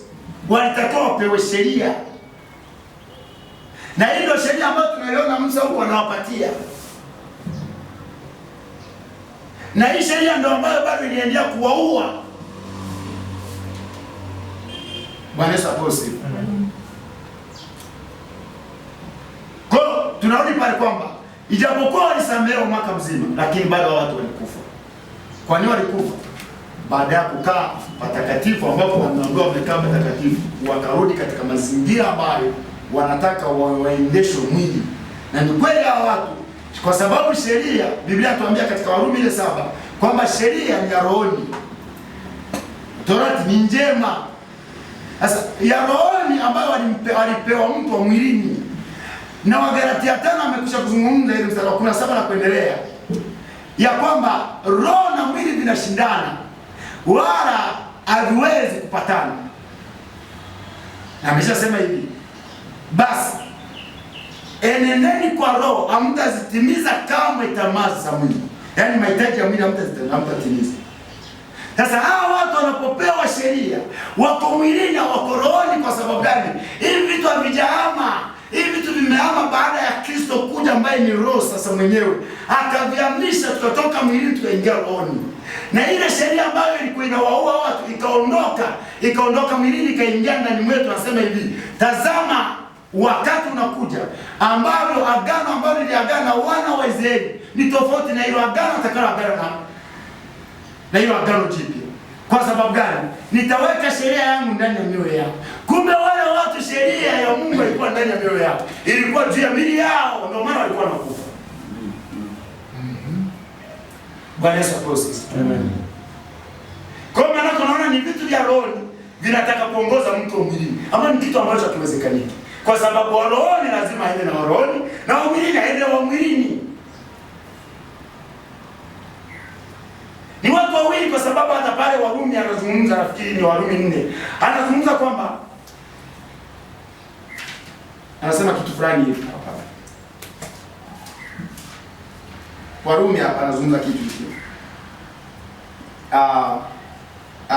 walitakiwa wapewe sheria. Na hii ndio sheria ambayo tunaiona Musa huko anawapatia. Na hii sheria ndio ambayo bado iliendelea kuwaua. Bwana Yesu asifiwe. Kwa tunarudi pale kwamba ijapokuwa walisamehewa mwaka mzima, lakini bado watu walikufa. Kwa nini walikufa? Baada ya kukaa patakatifu ambapo wanaambiwa wamekaa patakatifu, wakarudi katika mazingira ambayo wanataka waendeshwe mwili. Na ni kweli hao watu, kwa sababu sheria, Biblia inatuambia katika Warumi 7 kwamba sheria ni ya rohoni, Torati ni njema. Sasa ya rohoni ambayo walipewa mtu wa mwilini. Na Wagalatia 5 amekwisha kuzungumza ile mstari wa 17 na kuendelea, ya kwamba roho na mwili vinashindana wala haviwezi kupatana. Na ameshasema hivi, basi enendeni kwa roho, hamtazitimiza kamwe tamaa za mwili. Yaani mahitaji ya mwili hamtatimiza. Sasa hawa watu wanapopewa sheria wako mwilini na wako rohoni. Kwa sababu gani? Hivi vitu havijahama. Hivi vitu vimehama baada ya Kristo kuja ambaye ni roho sasa mwenyewe. Akavihamisha, tukatoka mwilini tukaingia rohoni. Na ile sheria ambayo ilikuwa inawaua watu ikaondoka mwilini ikaingia ndani mwetu. Anasema hivi, tazama wakati unakuja ambalo agano ambalo liliagana wana wa Israeli ni tofauti na ile agano atakaloagana na hilo agano jipya. Kwa sababu gani? Nitaweka sheria yangu ndani ya mioyo yao. Kumbe wale watu sheria ya Mungu ilikuwa ndani ya mioyo yao, ilikuwa juu ya miili yao, ndio maana walikuwa wanakufa. Bwana Yesu asifiwe. Amen. Kwa maana tunaona ni vitu vya roho vinataka kuongoza mtu mwilini, ama ni kitu ambacho hakiwezekaniki. Kwa sababu wa rohoni lazima aende na rohoni, na wa mwilini aende wa mwilini. Ni watu wawili, kwa sababu hata pale Warumi anazungumza, nafikiri ni Warumi 4. Anazungumza kwamba anasema kitu fulani hivi hapa. Warumi hapa anazungumza kitu hicho.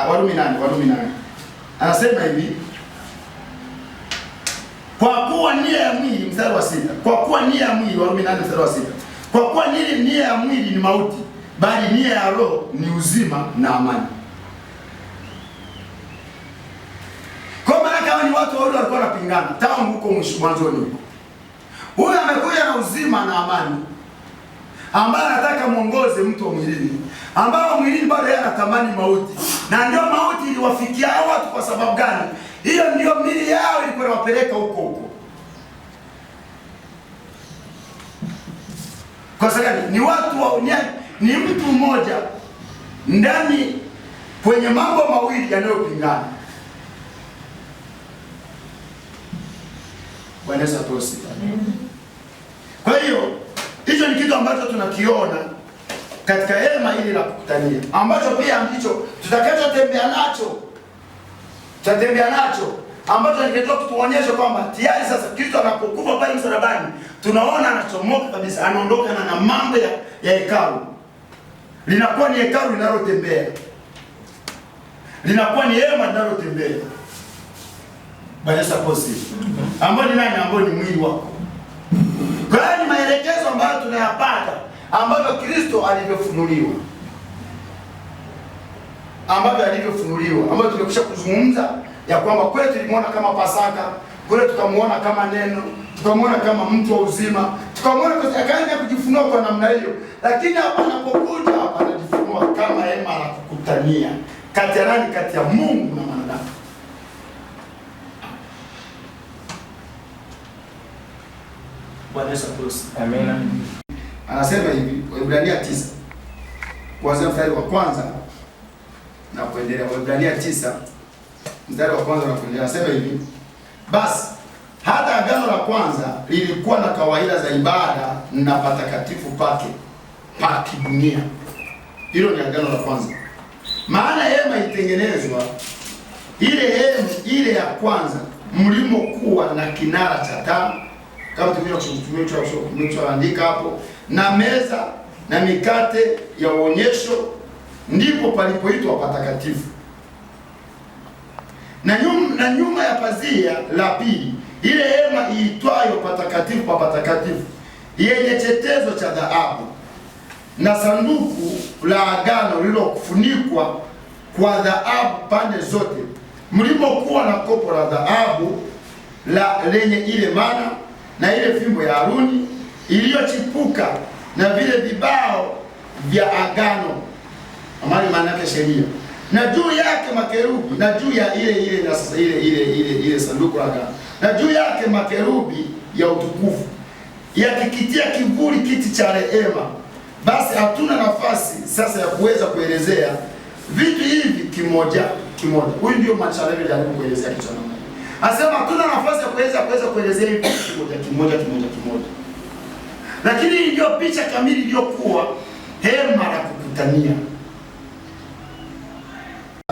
Warumi 8. Anasema hivi, kwa kuwa nia ya mwili, mstari wa 6. Kwa kuwa nia ya mwili, Warumi 8 mstari wa 6. Kwa kuwa nia ya mwili ni mauti, bali nia ya roho ni uzima na amani. Kwa maana kama ni watu wawili walikuwa wanapingana tangu huko mwanzoni huko. Huyu amekuja na uzima na amani, ambaye anataka muongoze mtu wa mwilini, ambao mwilini bado yeye anatamani mauti. Na ndio mauti iliwafikia watu. Kwa sababu gani? Hiyo ndio miili yao ilikuwa inawapeleka huko. Kwa sababu ni watu wa ni mtu mmoja ndani kwenye mambo mawili yanayopingana. Bwana Yesu asifiwe. Kwa hiyo hicho ni kitu ambacho tunakiona katika hema hili la kukutania, ambacho pia ndicho tutakachotembea nacho. Tutatembea nacho ambacho nikitoka kutuonyesha kwamba tayari sasa Kristo anapokufa pale msalabani, tunaona anachomoka kabisa, anaondoka na mambo ya hekalu. Linakuwa ni hekalu linalotembea. Linakuwa ni hema linalotembea. Bwana Yesu asifiwe. Ambao ni nani? Ambao ni mwili wako. Kwa hiyo ni maelekezo ambayo tunayapata ambavyo Kristo alivyofunuliwa. Ambavyo tumekwisha kuzungumza ya kwamba kwetu tulimuona kama Pasaka, kule tukamuona kama neno, tukamuona kama mtu wa uzima, tukamuona akaenda kujifunua kwa namna hiyo. Lakini hapa anapokuja hapa anajifunua kama hema la kukutania. Kati ya nani? Kati ya Mungu na mwanadamu. Bwana Yesu asifiwe. Amina. Anasema hivi, Waebrania 9 kuanzia mstari wa kwanza na kuendelea. Waebrania 9 mstari wa kwanza na kuendelea. Anasema hivi, basi hata agano la kwanza lilikuwa na kawaida za ibada na patakatifu pake pa kidunia. Hilo ni agano la kwanza. Maana hema itengenezwa ile ya kwanza mlimokuwa na kinara cha taa kama tumechoandika hapo, na meza na mikate ya uonyesho, ndipo palipoitwa patakatifu. Na nyuma ya pazia la pili, ile hema iitwayo patakatifu pa patakatifu, yenye chetezo cha dhahabu, na sanduku la agano lililofunikwa kwa dhahabu pande zote, mlimokuwa na kopo la dhahabu lenye ile mana na ile fimbo ya Haruni iliyochipuka na vile vibao vya agano, amali maana yake sheria, na juu yake makerubi, na juu ya ile na sasa ile sanduku la agano, na juu yake makerubi ya utukufu yakikitia kivuli kiti cha rehema. Basi hatuna nafasi sasa ya kuweza kuelezea vitu hivi kimoja kimoja. Huyu ndio Macharebe jaribu kuelezea kitu namna hii. Anasema hatuna nafasi ya kuweza kuelezea hivi kimoja kimoja. Lakini hii ndio picha kamili iliyokuwa hema la kukutania.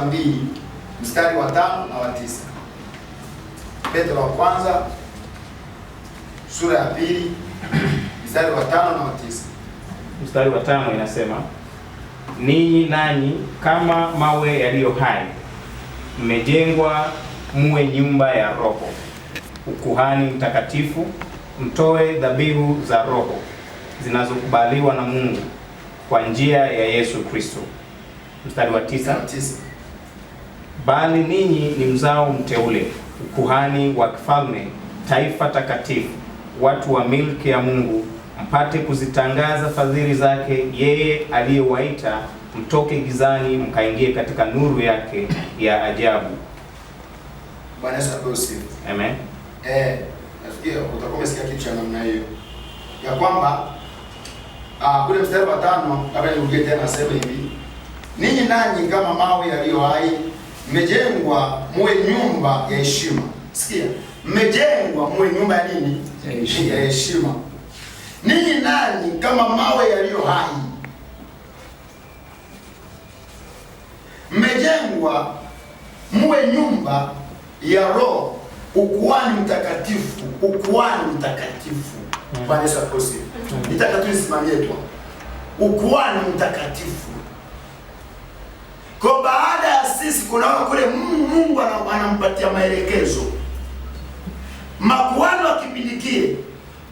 2 mstari wa 5 na wa 9. Petro wa kwanza sura ya 2 mstari wa 5 na wa 9. Mstari wa 5 inasema, ninyi nanyi kama mawe yaliyo hai mmejengwa muwe nyumba ya Roho, ukuhani mtakatifu, mtoe dhabihu za Roho zinazokubaliwa na Mungu kwa njia ya Yesu Kristo. Mstari wa 9, bali ninyi ni mzao mteule, ukuhani wa kifalme, taifa takatifu, watu wa milki ya Mungu, mpate kuzitangaza fadhili zake yeye aliyewaita mtoke gizani mkaingie katika nuru yake ya ajabu. Bwana Yesu asifiwe. Amen. Nafikiri utakuwa umesikia kitu cha namna hiyo ya kwamba kule mstari wa 5 kabla nirudie tena nasema hivi, ninyi nanyi kama mawe yaliyo hai mmejengwa muwe nyumba ya heshima. Sikia, mmejengwa muwe nyumba ya nini? Ya heshima. Ninyi nanyi kama mawe yaliyo hai mmejengwa muwe nyumba ya Roho, ukuhani mtakatifu, Bwana Yesu asifiwe. Nitaka tu nisimamie tu ukuhani mtakatifu. Kwa baada ya sisi kunaona kule Mungu anampatia maelekezo. Makuhani wa kipindi kile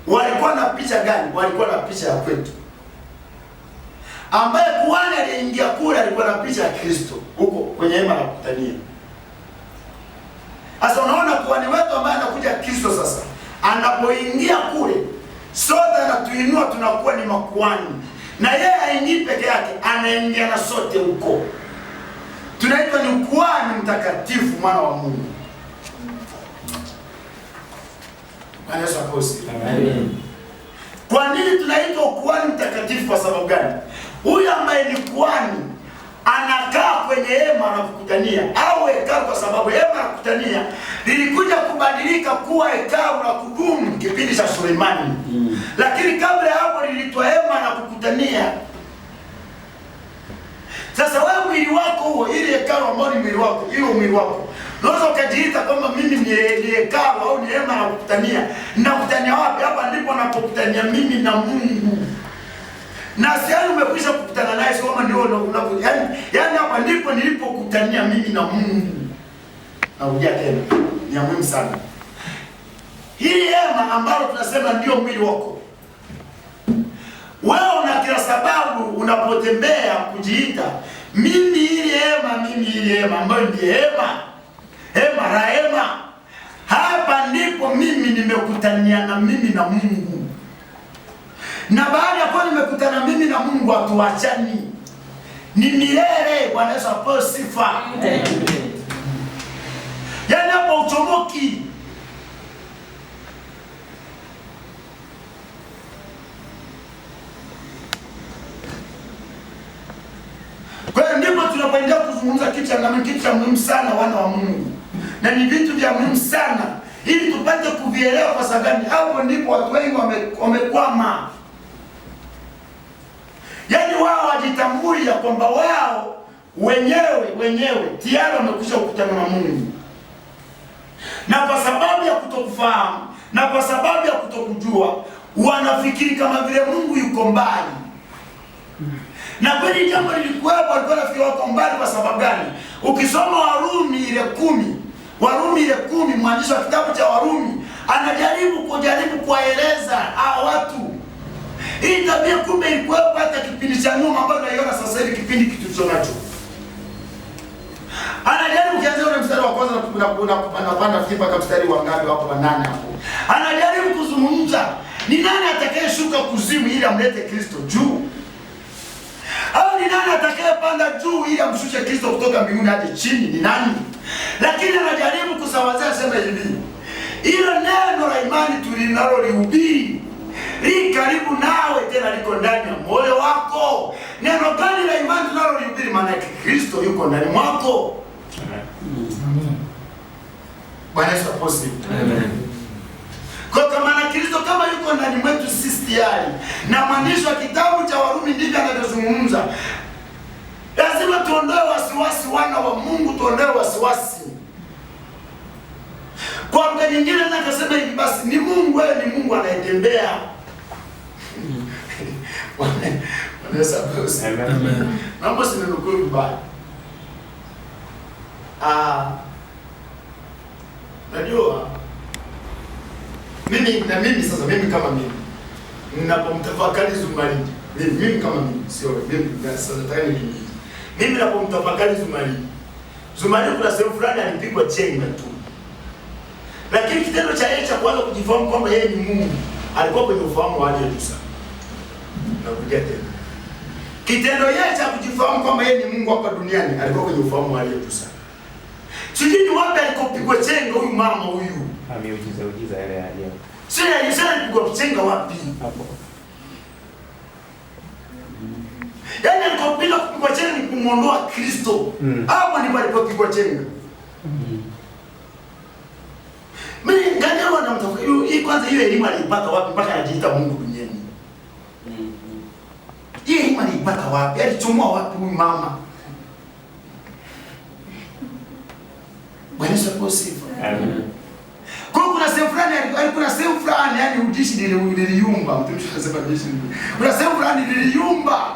walikuwa na picha gani? Walikuwa na picha ya kwetu, ambaye kuhani aliyeingia kule alikuwa na picha ya Kristo huko kwenye hema la kukutania. Sasa unaona kuhani wetu ambaye anakuja Kristo sasa anapoingia kule, sote anatuinua tunakuwa ni makuhani, na yeye haingii peke yake, anaingia na sote huko. Tunaitwa ni ukuhani mtakatifu, mwana wa Mungu. Bwana Yesu asifiwe. Amen. Kwa nini tunaitwa ukuhani mtakatifu? Kwa sababu gani? Huyu ambaye ni kuhani anakaa kwenye hema la kukutania au hekalu, kwa sababu hema la kukutania lilikuja kubadilika kuwa hekalu la kudumu kipindi cha Suleimani. Lakini kabla ya hapo lilitwa hema la kukutania. Sasa wewe mwili wako huo, ili hekalu ambao ni mwili wako, hiyo mwili wako, unaweza ukajiita kwamba mimi ni hekalu au ni hema la kukutania. Ninakutania wapi? Hapa ndipo napokutania mimi na Mungu. Na siani umekwisha kukutana naye, sio kama ndio unakuja. Yaani hapa ndipo nilipokutania mimi na Mungu. Narudia tena. Ni muhimu sana. Hii hema ambalo tunasema ndio mwili wako. Wewe una kila sababu unapotembea kujiita mimi ili hema ambayo ndiye hema la hema. Hapa ndipo mimi nimekutania na mimi na Mungu. Na baada ya kuwa nimekutana mimi na Mungu, hatuachani. Ni milele. Bwana Yesu apewe sifa. Yaani hapo uchomoki. Kwa hiyo ndipo tunapoendelea kuzungumza kitu cha muhimu sana, wana wa Mungu. Na ni vitu vya muhimu sana ili tupate kuvielewa. Kwa sababu hapo ndipo watu wengi wamekwama. Yaani wao wajitambui ya kwamba wao wenyewe tayari wamekwisha kukutana na Mungu. Na kwa sababu ya kutokufahamu na kwa sababu ya kutokujua, wanafikiri kama vile Mungu yuko mbali. Na kweli jambo lilikuwepo, walikuwa nafikiri wako mbali. Kwa sababu gani? Ukisoma Warumi ile 10, mwandishi wa kitabu cha Warumi anajaribu kuwaeleza hao watu. Hii tabia kumbe ilikuwepo hata kipindi cha nyuma, ambayo tunaiona sasa hivi kipindi kitu chonacho. Anajaribu kianzia ule mstari wa kwanza na kupanda mpaka mstari wa ngapi hapo, wa 8 hapo. Anajaribu kuzungumza ni nani atakayeshuka kuzimu ili amlete Kristo juu? Au ni nani atakayepanda juu ili amshushe Kristo kutoka mbinguni hadi chini? Ni nani? Lakini anajaribu kusawazisha, sema hivi, ile neno la imani tulinalolihubiri li karibu nawe, tena liko ndani ya moyo wako. Neno gani la imani tunalolihubiri? Maana yake Kristo yuko ndani mwako. Amen. Bwana Yesu asifiwe. Amen. Kwa maana Kristo kama yuko ndani mwetu sisi tayari, na mwandishi wa kitabu cha Warumi ndivyo anavyozungumza. Lazima tuondoe wasiwasi, wana wa Mungu, tuondoe wasiwasi. Kwa mtu nyingine anasema hivi, basi ni Mungu, wewe ni Mungu anayetembea. Bwana Yesu asifiwe. Amen. Mambo si ninukuu vibaya. Najua mimi sasa kama mimi ninapomtafakari Zumaridi, mimi kama mimi sio mimi sasa nataka mimi ninapomtafakari Zumaridi kuna sehemu fulani alipigwa chenga tu, lakini kitendo cha yeye cha kwanza kujifahamu kwamba yeye ni Mungu, alikuwa kwenye ufahamu wa hali ya juu sana. Nakuja tena, kitendo yeye cha kujifahamu kwamba yeye ni Mungu hapa duniani, alikuwa kwenye ufahamu wa hali ya juu sana. Sijui ni wapi alikopigwa chenga huyu mama huyu. Ameujiza yale ya. Sasa yeye alipigwa chenga wapi? Hapo. Yaani alikopigwa chenga ni kumuondoa Kristo. Hapo ndipo alipopigwa chenga. Mimi ngani wana mtoka hii kwanza, hiyo elimu alipata wapi mpaka anajiita Mungu duniani? Hii elimu alipata wapi? Alichomoa wapi huyu mama? Bwana Yesu asifiwe. Amen. Kwa kuna sehemu fulani yani udishi liliyumba. Mtumishi anasema udishi. Kuna sehemu fulani liliyumba.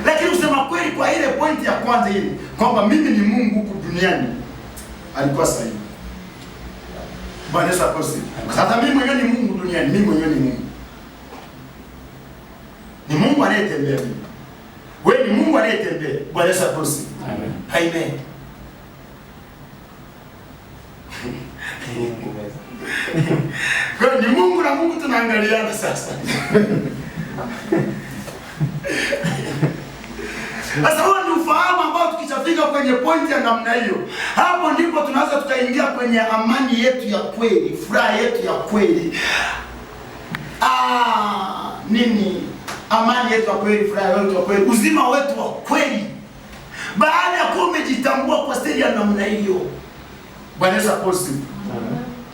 Lakini kusema kweli, kwa ile pointi ya kwanza ile kwamba mimi ni Mungu huku duniani, alikuwa sahihi. Bwana Yesu asifiwe. Sasa mimi mwenyewe ni Mungu duniani, mimi mwenyewe ni Mungu. Ni Mungu anayetembea mimi. Wewe ni Mungu anayetembea. Bwana Yesu asifiwe. Amen. Amen. Kwa ni Mungu na Mungu tunaangaliana sasa. Sasa huo ni ufahamu ambao tukishafika kwenye pointi ya namna hiyo, hapo ndipo tunaweza tukaingia kwenye amani yetu ya kweli, furaha yetu ya kweli. Amani yetu ya kweli, furaha yetu ya kweli, uzima wetu wa kweli. Baada ya kuwa umejitambua kwa stadi ya namna hiyo. Bwana Yesu asifiwe.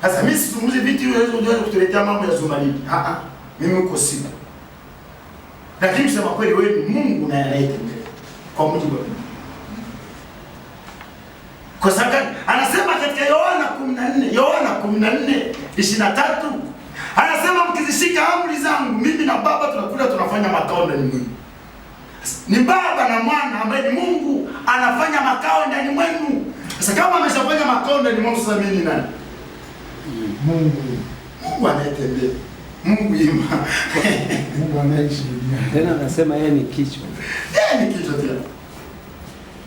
Sasa mimi sizungumzi vitu hivi unaweza kutuletea mambo ya Zumaridi. Mimi uko siku. Lakini kusema kweli wewe ni Mungu na anayetembea kwa mujibu wa Biblia. Kwa sababu anasema katika Yohana 14:23 anasema mkizishika amri zangu mimi na Baba tunakuja tunafanya makao ndani mwenu. Ni Baba na Mwana ambaye ni Mungu anafanya makao ndani mwenu. Sasa kama ameshafanya makao ndani mwenu, sasa mimi ni nani? Mungu anayetembea. Mungu ima. Mungu anaishi duniani. Tena anasema yeye ni kichwa. Yeye ni kichwa tena.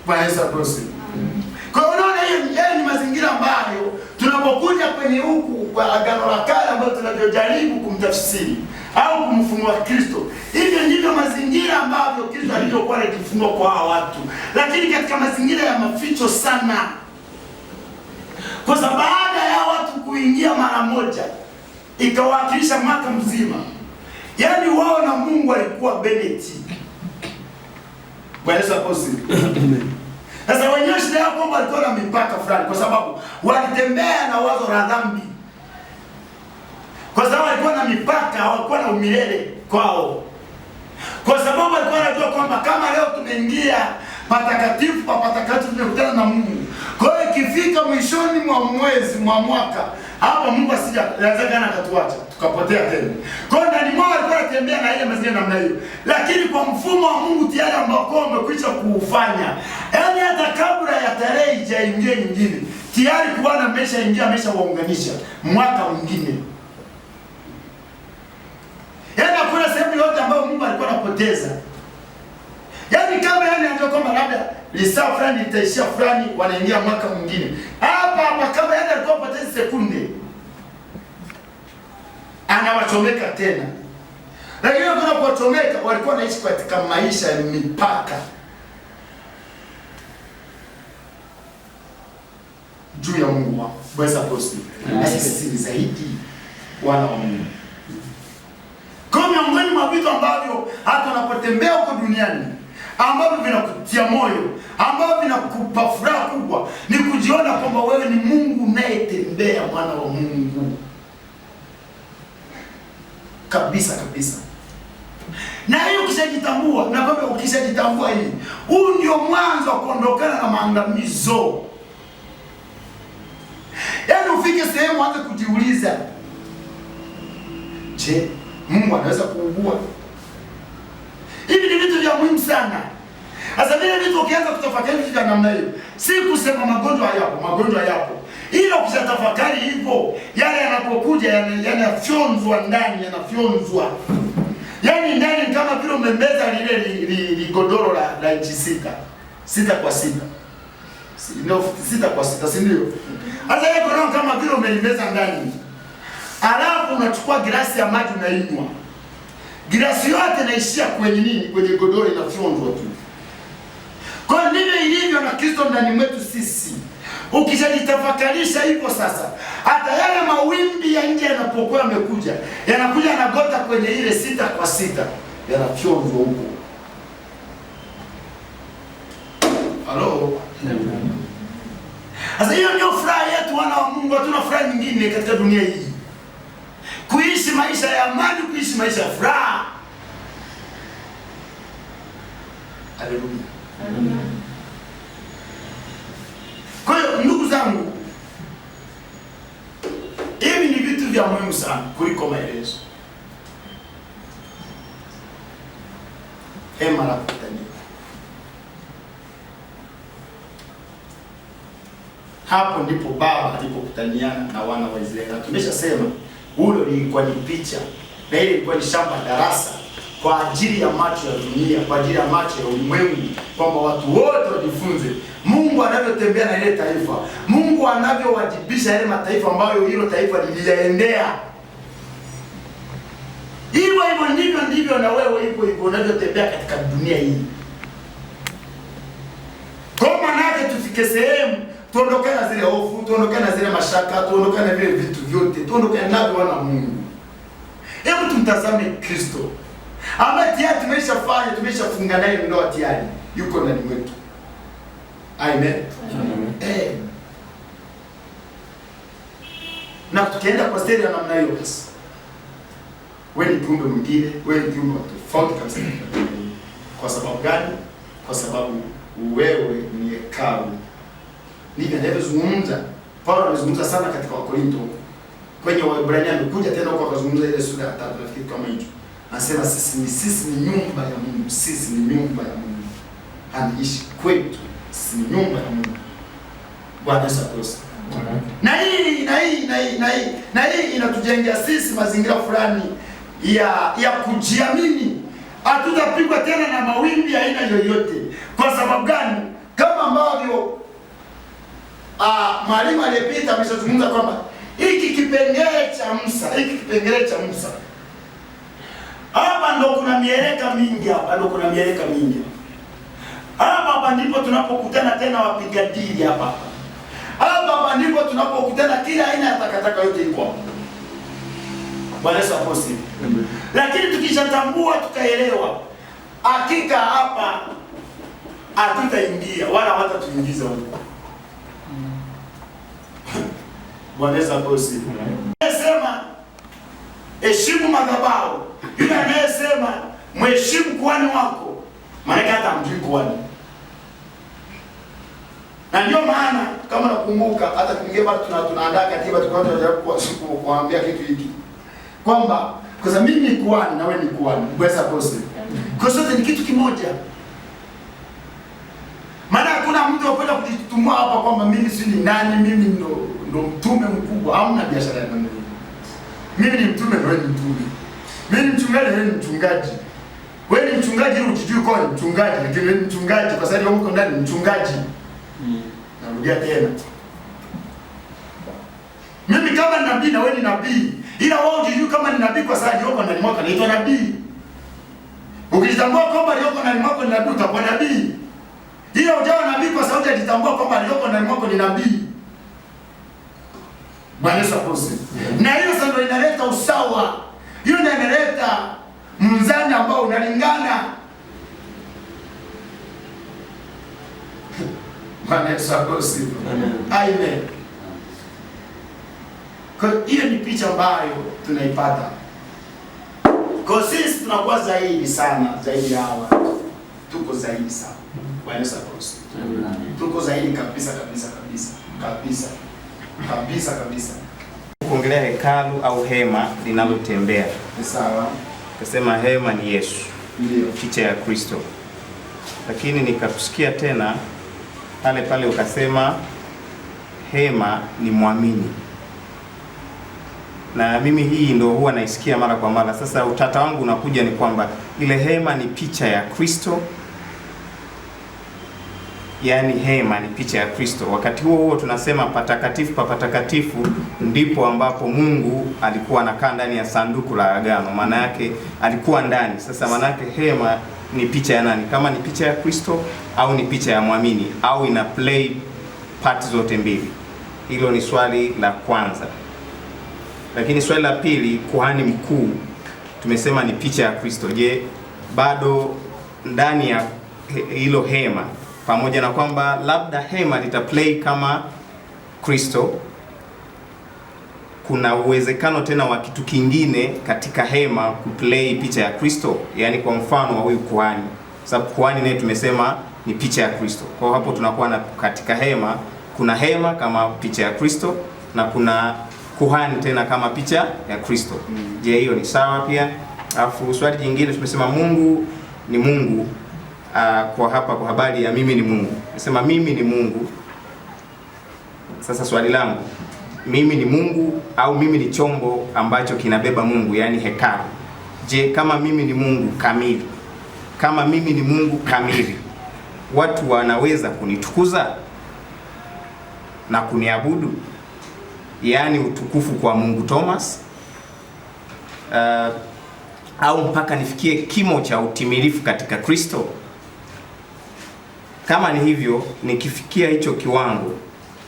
Bwana Yesu asifiwe. Kwa hiyo unaona hiyo ni mazingira ambayo tunapokuja kwenye huku kwa Agano la Kale ambayo tunavyojaribu kumtafsiri au kumfunua Kristo. Hivyo ndivyo mazingira ambavyo Kristo alivyokuwa anajifunua kwa hawa watu. Lakini katika mazingira ya maficho sana. Kwa sababu baada ya watu kuingia mara moja ikawakilisha mwaka mzima. Yaani wao na Mungu walikuwa beneti. Bwana Yesu asifiwe. Sasa wenyewe shida yao kwamba walikuwa na mipaka fulani kwa sababu walitembea na wazo la dhambi. Kwa sababu walikuwa na mipaka, hawakuwa na umilele kwao. Kwa sababu walikuwa wanajua kwamba kama leo tumeingia patakatifu pa patakatifu tumekutana na Mungu. Kwa hiyo ikifika mwishoni mwa mwezi mwa mwaka, hapa Mungu asijawezekana akatuacha tukapotea tena. Kwa hiyo ndani mwao walikuwa wanatembea na ile mazingira namna hiyo. Lakini kwa mfumo wa Mungu tayari ambao umekwisha kuufanya. Yaani hata kabla ya tarehe ijaingie nyingine, tayari Bwana ameshawaunganisha mwaka mwingine. Yaani hakuna sehemu yote ambayo Mungu alikuwa anapoteza. Yaani kama anajua kwamba labda lisaa fulani litaishia fulani wanaingia mwaka mwingine. Hapa kama alikuwa anapoteza sekunde, anawachomeka tena. Lakini wanapochomeka walikuwa wanaishi katika maisha ya mipaka juu ya Mungu wao. Bwana asifiwe. Na sisi ni zaidi wana wa Mungu. Kwa miongoni mwa vitu ambavyo hata unapotembea huko duniani ambavyo vinakutia moyo, ambavyo vinakupa furaha kubwa, ni kujiona kwamba wewe ni Mungu unayetembea, mwana wa Mungu. Kabisa kabisa. Na hiyo ukishajitambua, na kwamba ukishajitambua hii, huu ndio mwanzo wa kuondokana na maangamizo. Yaani ufike sehemu anze kujiuliza, je, Mungu anaweza kuugua? Hivi ni vitu vya muhimu sana. Sasa vile vitu ukianza kutafakari vitu vya namna hiyo, si kusema magonjwa yapo. Ila ukishatafakari hivyo, yale yanapokuja yanafyonzwa ndani, yanafyonzwa. Yaani ndani kama vile umembeza lile godoro la inchi 6 kwa 6. Ndio 6 kwa 6, si ndio? Sasa ile godoro kama vile umelimeza ndani. Alafu unachukua glasi ya maji unainywa. Glasi yote inaishia kwenye nini? Kwenye godoro, inafyonzwa tu. Kwa ndivyo ilivyo na Kristo ndani mwetu sisi. Ukishajitafakarisha hivyo sasa, hata yale mawimbi ya nje yanapokuwa yamekuja, yanakuja yanagota kwenye ile 6 kwa 6, yanafyonzwa huko. Halo? Sasa hiyo ndio furaha yetu wana wa Mungu. Hatuna furaha nyingine katika dunia hii. Kuishi maisha ya amani, kuishi maisha ya furaha. Haleluya. Amen. Kwa hiyo ndugu zangu, hivi ni vitu vya muhimu sana kuliko maelezo. Hema la kukutania. Hapo ndipo Baba alipokutaniana na wana wa Israeli. Tumeshasema hulo lilikuwa ni picha, na ile ilikuwa ni shamba darasa kwa ajili ya macho ya dunia, kwa ajili ya macho ya ulimwengu, kwamba watu wote wajifunze Mungu anavyotembea na ile taifa, Mungu anavyowajibisha yale mataifa ambayo hilo taifa liliyaendea. Hivyo ndivyo na wewe hivyo unavyotembea katika dunia hii. Kwa maana yake tufike sehemu tuondokane na zile hofu, tuondokane na zile mashaka, tuondokane na vile vitu vyote, tuondokane navyo wana Mungu. Hebu tumtazame Kristo, ambaye tayari tumeshafunga naye ndoa tayari, yuko ndani mwetu. Amen. Na Na tukienda kwa steli ya namna hiyo, basi wewe ni kiumbe mwingine, wewe ni kiumbe tofauti kabisa. Kwa sababu gani? Kwa sababu wewe ni hekalu. Ndivyo anavyozungumza Paulo. Anazungumza sana katika Wakorinto, kwenye Waebrania amekuja tena huko akazungumza ile sura ya 3 nafikiri kama hicho. Anasema sisi ni nyumba ya Mungu, sisi ni nyumba ya Mungu. Anaishi kwetu, sisi ni nyumba ya Mungu. Bwana Yesu asifiwe. Na hii inatujengea sisi mazingira fulani ya kujiamini. Hatutapigwa tena na mawimbi ya aina yoyote. Kwa sababu gani? Kama ambavyo mwalimu aliyepita ameshazungumza kwamba hiki kipengele cha Musa, hapa ndo kuna mieleka mingi, hapa ndipo tunapokutana tena wapiga dili hapa ndipo tunapokutana kila aina ya takataka yote iko hapa. Bwana Yesu asifiwe. Lakini tukishatambua tukaelewa, hakika hapa hatutaingia wala hawatatuingiza huko. Bwana Yesu asifiwe. Anasema heshimu madhabahu. Yule anayesema mheshimu kuhani wako, maana hata mjui kuhani. Na ndio maana kama nakumbuka hata kingine bado tunaandaa katiba, tukaanza kuambia kitu hiki kwamba kwa sababu mimi ni kuhani na wewe ni kuhani, Bwana asifiwe. Kwa sote ni kitu kimoja. Maana hakuna mtu anapenda kujitumua hapa kwamba mimi si ni nani, mimi ndo mtume mkubwa. Hamna biashara ya namna hiyo. Mimi ni mtume, wewe ni mtume. Mimi ni mchungaji, wewe ni mchungaji. Wewe ni mchungaji ili ujijue kwa ni mchungaji, lakini wewe ni mchungaji kwa sababu huko ndani ni mchungaji. Narudia tena. Mimi kama ni nabii na wewe ni nabii. Ila wewe ujijue kama ni nabii kwa sababu yuko ndani mwako anaitwa nabii. Ukijitambua kwamba yuko ndani mwako ni nabii, utakuwa nabii. Ila ujawa nabii kwa sababu unajitambua kwamba yuko ndani mwako ni nabii. Bwana Yesu asifiwe. Na hiyo sasa ndio inaleta usawa. Hiyo ndio inaleta mzani ambao unalingana. Bwana Yesu asifiwe. Amen. Kwa hiyo ni picha ambayo tunaipata. Kwa sisi tunakuwa zaidi sana, zaidi ya hawa. Tuko zaidi sana. Bwana Yesu asifiwe. Tuko zaidi kabisa. Kuongelea hekalu au hema linalotembea. Sawa. Kasema hema ni Yesu. Ndio. Picha ya Kristo. Lakini nikakusikia tena pale ukasema hema ni muamini. Na mimi hii ndio huwa naisikia mara kwa mara. Sasa utata wangu unakuja ni kwamba ile hema ni picha ya Kristo. Yaani hema ni picha ya Kristo. Wakati huo tunasema patakatifu pa patakatifu ndipo ambapo Mungu alikuwa anakaa ndani ya sanduku la agano. Maana yake alikuwa ndani. Sasa maana yake hema ni picha ya nani? Kama ni picha ya Kristo au ni picha ya muamini au ina play part zote mbili. Hilo ni swali la kwanza. Lakini swali la pili, kuhani mkuu tumesema ni picha ya Kristo. Je, bado ndani ya hilo hema, pamoja na kwamba labda hema litaplay kama Kristo, kuna uwezekano tena wa kitu kingine katika hema kuplay picha ya Kristo? Yaani kwa mfano wa huyu kuhani, sababu kuhani naye tumesema ni picha ya Kristo. Kwa hapo tunakuwa na katika hema kuna hema kama picha ya Kristo na kuna kuhani tena kama picha ya Kristo. Je, hiyo ni sawa pia? Alafu swali jingine tumesema Mungu ni Mungu. Kwa hapa kwa habari ya mimi ni Mungu. Nasema mimi ni Mungu. Sasa swali langu, mimi ni Mungu au mimi ni chombo ambacho kinabeba Mungu, yani hekalu? Je, kama mimi ni Mungu kamili, kama mimi ni Mungu kamili, watu wanaweza kunitukuza na kuniabudu? Yaani utukufu kwa Mungu Thomas, au mpaka nifikie kimo cha utimilifu katika Kristo? Kama ni hivyo, nikifikia hicho kiwango,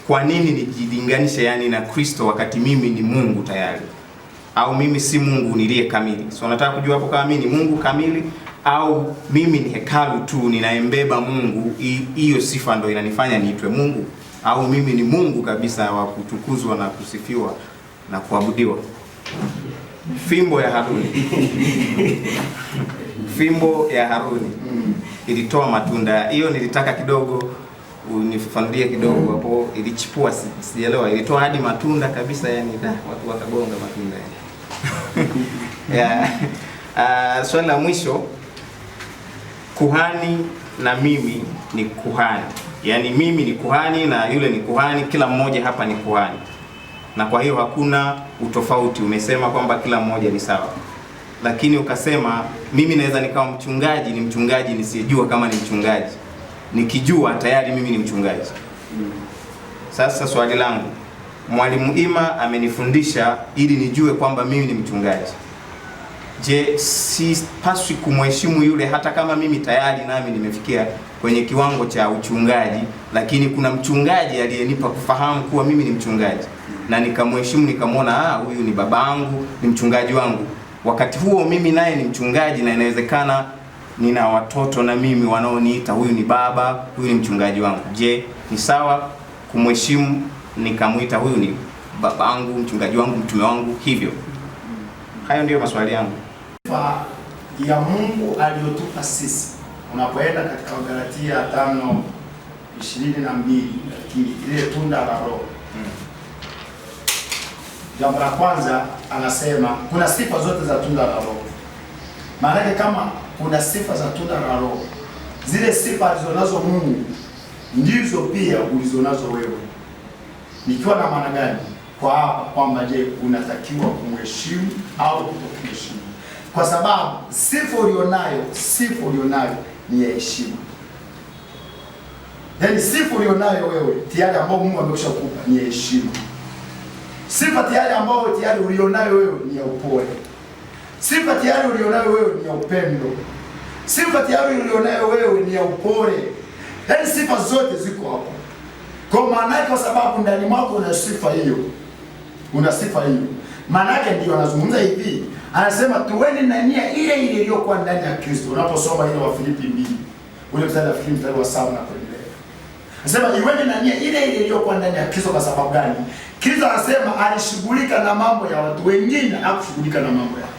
kwa nini nijilinganishe yani na Kristo wakati mimi ni Mungu tayari? Au mimi si Mungu niliye kamili? So nataka kujua hapo kama mimi ni Mungu kamili au mimi ni hekalu tu ninaembeba Mungu, hiyo sifa ndio inanifanya niitwe Mungu, au mimi ni Mungu kabisa wa kutukuzwa na kusifiwa na kuabudiwa. Fimbo ya Haruni fimbo ya Haruni ilitoa matunda. Hiyo nilitaka kidogo unifafanulie kidogo hapo. Ilichipua, sijaelewa. Ilitoa hadi matunda kabisa, yani watu wakagonga matunda ya. Swali la mwisho, kuhani na mimi ni kuhani. Yani mimi ni kuhani na yule ni kuhani, kila mmoja hapa ni kuhani. Na kwa hiyo hakuna utofauti. Umesema kwamba kila mmoja ni sawa. Lakini ukasema mimi naweza nikawa mchungaji, ni mchungaji nisijua kama ni mchungaji. Nikijua tayari mimi ni mchungaji. Sasa swali langu, Mwalimu Ima amenifundisha ili nijue kwamba mimi ni mchungaji. Je, sipaswi kumheshimu yule hata kama mimi tayari nami nimefikia kwenye kiwango cha uchungaji, lakini kuna mchungaji aliyenipa kufahamu kuwa mimi ni mchungaji na nikamheshimu, nikamwona huyu ni babangu, ni mchungaji wangu. Wakati huo mimi naye ni mchungaji na inawezekana nina watoto na mimi wanaoniita huyu ni baba, huyu ni mchungaji wangu. Je, ni sawa kumheshimu nikamuita huyu ni babangu, mchungaji wangu, mtume wangu hivyo? Hayo ndiyo maswali yangu. Ya Mungu aliyotupa sisi. Unapoenda katika Galatia 5:22, ile tunda la Roho. Jambo la kwanza anasema kuna sifa zote za tunda la Roho. Maana kama kuna sifa za tunda la Roho, zile sifa alizonazo Mungu ndizo pia ulizonazo wewe. Nikiwa na maana gani? Kwa hapa kwamba je, unatakiwa kumheshimu au kutokuheshimu? Kwa sababu sifa ulionayo ni ya heshima. Yaani sifa ulionayo wewe tayari ambao Mungu ameshakupa ni ya heshima. Sifa tayari ambao ulionayo wewe ni ya upole. Sifa tayari ulionayo wewe ni ya upendo. Sifa tayari ulionayo wewe ni ya upole. Yaani sifa zote ziko hapo. Kwa maana yake, kwa sababu ndani mwako una sifa hiyo. Maana yake ndio anazungumza hivi. Anasema tuweni na nia ile ile iliyokuwa ndani ya Kristo. Unaposoma ile Wafilipi 2, ule mstari wa Filipi mstari wa 7 na kuendelea. Anasema iweni na nia ile ile iliyokuwa ndani ya Kristo. Kwa sababu gani? Kristo anasema alishughulika na mambo ya watu wengine, hakushughulika na mambo yake.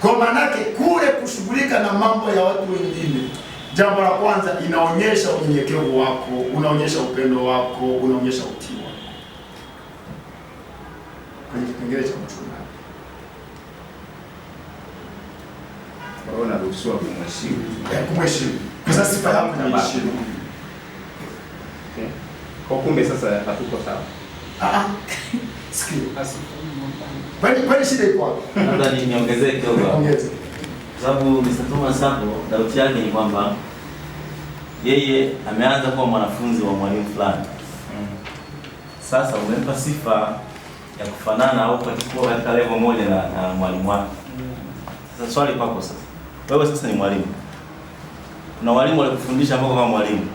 Kwa maana yake kule kushughulika na mambo ya watu wengine, jambo la kwanza inaonyesha unyenyekevu wako, unaonyesha upendo wako, unaonyesha utii wako. Kwenye kipengele cha mchungaji. Kwa hiyo unaruhusiwa kumheshimu. Kumheshimu. Kwa sababu sifa yako ni heshima. Kwa kumbe sasa hatuko sawa. Sikia. Kwani shida iko wapi? Labda niongezee kidogo. Ongeza. Kwa sababu Mr. Thomas hapo dauti yake ni kwamba yeye ameanza kuwa mwanafunzi wa mwalimu fulani. Sasa umempa sifa ya kufanana au kuwa katika level moja na mwalimu wake. Sasa swali kwako sasa. Wewe sasa ni mwalimu. Kuna walimu walikufundisha ambao kama mwalimu.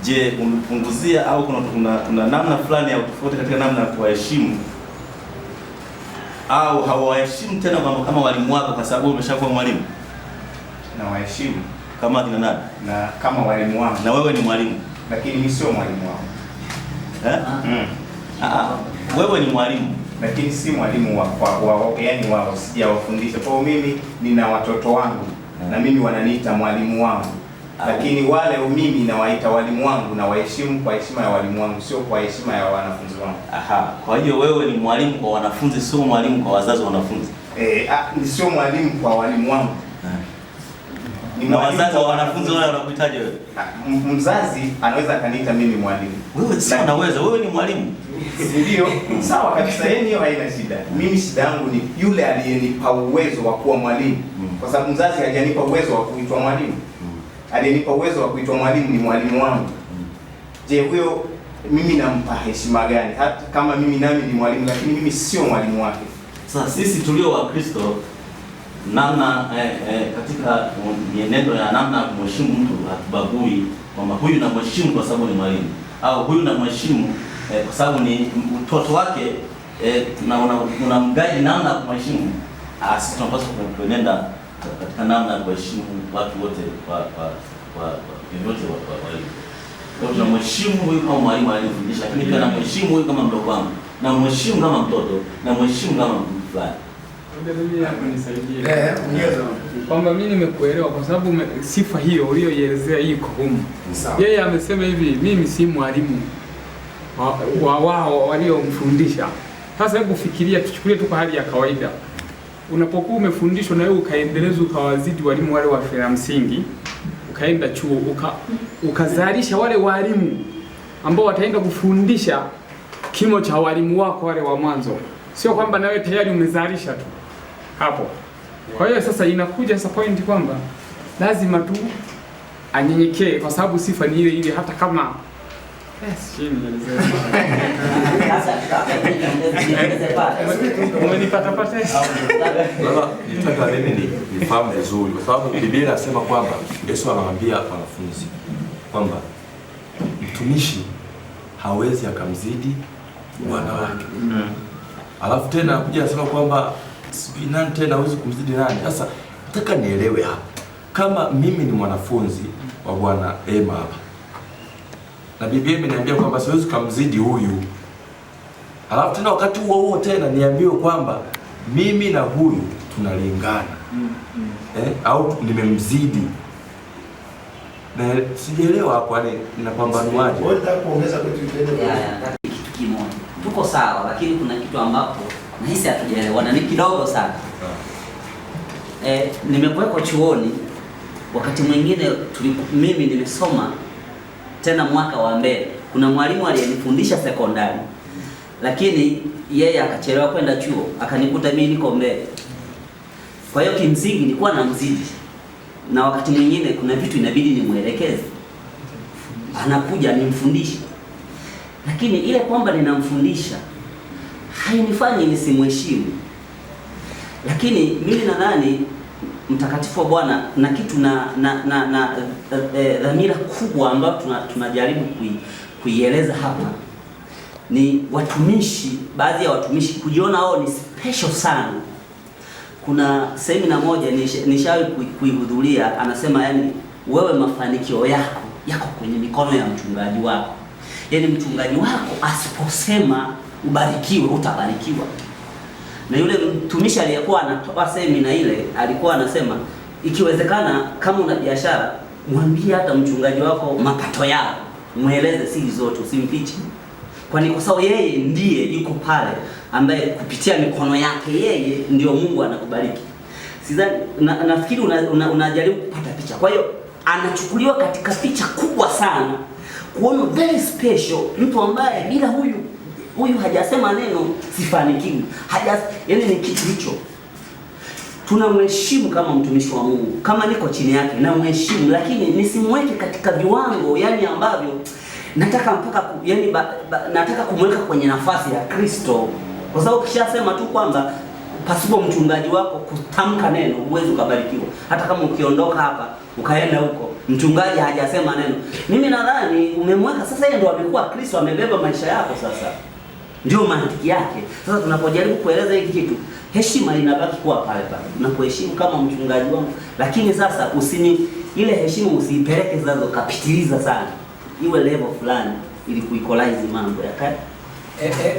Je, unapunguzia au kuna namna fulani ya tofauti katika namna ya kuwaheshimu au hawaheshimu tena kama walimu wako kwa sababu umeshakuwa mwalimu? Na waheshimu kama kina nani? Na kama walimu wangu. Na wewe ni mwalimu. Lakini mimi sio mwalimu wao. Wewe ni mwalimu lakini si mwalimu yani wao sijawafundisha. Kwa mimi nina watoto wangu na mimi wananiita mwalimu wangu. Lakini wale mimi nawaita walimu wangu na waheshimu kwa heshima ya walimu wangu, sio kwa heshima ya wanafunzi wangu. Kwa hiyo wewe ni mwalimu kwa wanafunzi, sio mwalimu kwa wazazi wa wanafunzi. Ni sio mwalimu kwa walimu wangu. Na wazazi wa wanafunzi wale wanakuitaje wewe? Mzazi anaweza kaniita mimi mwalimu. Wewe sio unaweza, wewe ni mwalimu. Ndio, sawa kabisa, hiyo haina shida. Mimi shida yangu ni yule aliyenipa uwezo wa kuwa mwalimu. Kwa sababu mzazi hajanipa uwezo wa kuitwa mwalimu. Aliyenipa uwezo wa kuitwa mwalimu ni mwalimu wangu. Je, huyo mimi nampa heshima gani? Hata kama mimi nami ni mwalimu, lakini mimi sio mwalimu wake. Sasa sisi tulio wa Kristo namna katika mienendo ya namna ya kumheshimu mtu hatubagui kwamba huyu namheshimu kwa sababu ni mwalimu au huyu namheshimu kwa sababu ni mtoto wake, na unamguide namna ya kumheshimu. Sisi tunapaswa kuenenda katika namna ya kuheshimu watu wote kwa vyovyote walimu. Kwa hiyo tunamheshimu huyu kama mwalimu alinifundisha, lakini pia namheshimu huyu kama mdogo wangu. na mheshimu kama mtoto na mheshimu kama mtu fulani. Mimi hapo nisaidie. Kwamba mimi nimekuelewa kwa sababu sifa hiyo uliyoielezea iko humu. Yeye amesema hivi, mimi si mwalimu wao waliomfundisha. Sasa hebu fikiria, tuchukulie tu kwa hali ya kawaida. Unapokuwa umefundishwa na wewe ukaendeleza ukawazidi walimu wale wa shule ya msingi, ukaenda chuo ukazalisha wale walimu ambao wataenda kufundisha kimo cha walimu wako wale wa mwanzo. Sio kwamba nawe tayari umezalisha tu hapo. Kwa hiyo sasa inakuja sasa point kwamba lazima tu anyenyekee kwa sababu sifa ni ile ile hata kama Nitaka mimi nifahamu vizuri kwa sababu Biblia inasema kwamba Yesu anamwambia wanafunzi kwamba mtumishi hawezi akamzidi bwana wake. Alafu tena kuja anasema kwamba nani tena hawezi kumzidi nani. Sasa nataka nielewe hapa. Kama mimi ni mwanafunzi wa Bwana Emma hapa, na Biblia imeniambia kwamba siwezi kumzidi huyu. Alafu tena wakati huo tena niambiwe kwamba mimi na huyu tunalingana. Au nimemzidi. Na sijaelewa hapo yani ninapambanuaje. Wewe unataka kuongeza kitu kimoja. Tuko sawa lakini kuna kitu ambapo nahisi hatujaelewana ni kidogo sana. Nimekuweko chuoni wakati mwingine mimi nimesoma tena mwaka wa mbele. Kuna mwalimu aliyenifundisha sekondari. Lakini yeye akachelewa kwenda chuo, akanikuta mimi niko mbele. Kwa hiyo kimsingi nilikuwa namzidi. Na wakati mwingine kuna vitu inabidi nimuelekeze. Anakuja nimfundishe. Lakini ile kwamba ninamfundisha hainifanyi nisimheshimu. Lakini mimi nadhani mtakatifu wa Bwana na kitu na dhamira kubwa ambayo tunajaribu kuieleza hapa ni watumishi, baadhi ya watumishi kujiona wao ni special sana. Kuna semina moja nishawahi kuihudhuria, anasema yani wewe mafanikio yako kwenye mikono ya mchungaji wako. Yani mchungaji wako asiposema ubarikiwe utabarikiwa. Na yule mtumishi aliyekuwa anatoa semina ile alikuwa anasema ikiwezekana kama una biashara mwambie hata mchungaji wako mapato yako, mueleze siri zote, usimfiche. Kwani kwa sababu yeye ndiye yuko pale ambaye kupitia mikono yake yeye ndio Mungu anakubariki. Sidhani nafikiri unajaribu kupata picha. Kwa hiyo anachukuliwa katika picha kubwa sana kuona very special, mtu ambaye bila huyu hajasema neno sifanikiwi. Yani ni kitu hicho. Tunamheshimu kama mtumishi wa Mungu. Kama niko chini yake na mheshimu, lakini nisimweke katika viwango yani ambavyo nataka mpaka nataka kumweka kwenye nafasi ya Kristo. Kwa sababu kishasema tu kwamba pasipo mchungaji wako kutamka neno huwezi ukabarikiwa. Hata kama ukiondoka hapa ukaenda huko mchungaji hajasema neno. Mimi nadhani umemweka sasa, yeye ndo amekuwa Kristo, amebeba maisha yako sasa. Ndio mantiki yake. Sasa tunapojaribu kueleza hiki kitu, heshima inabaki kuwa pale pale. Unapoheshimu kama mchungaji wangu, lakini sasa ile heshima usiipeleke sasa ukapitiliza sana. Iwe level fulani ili kuequalize mambo ya kale.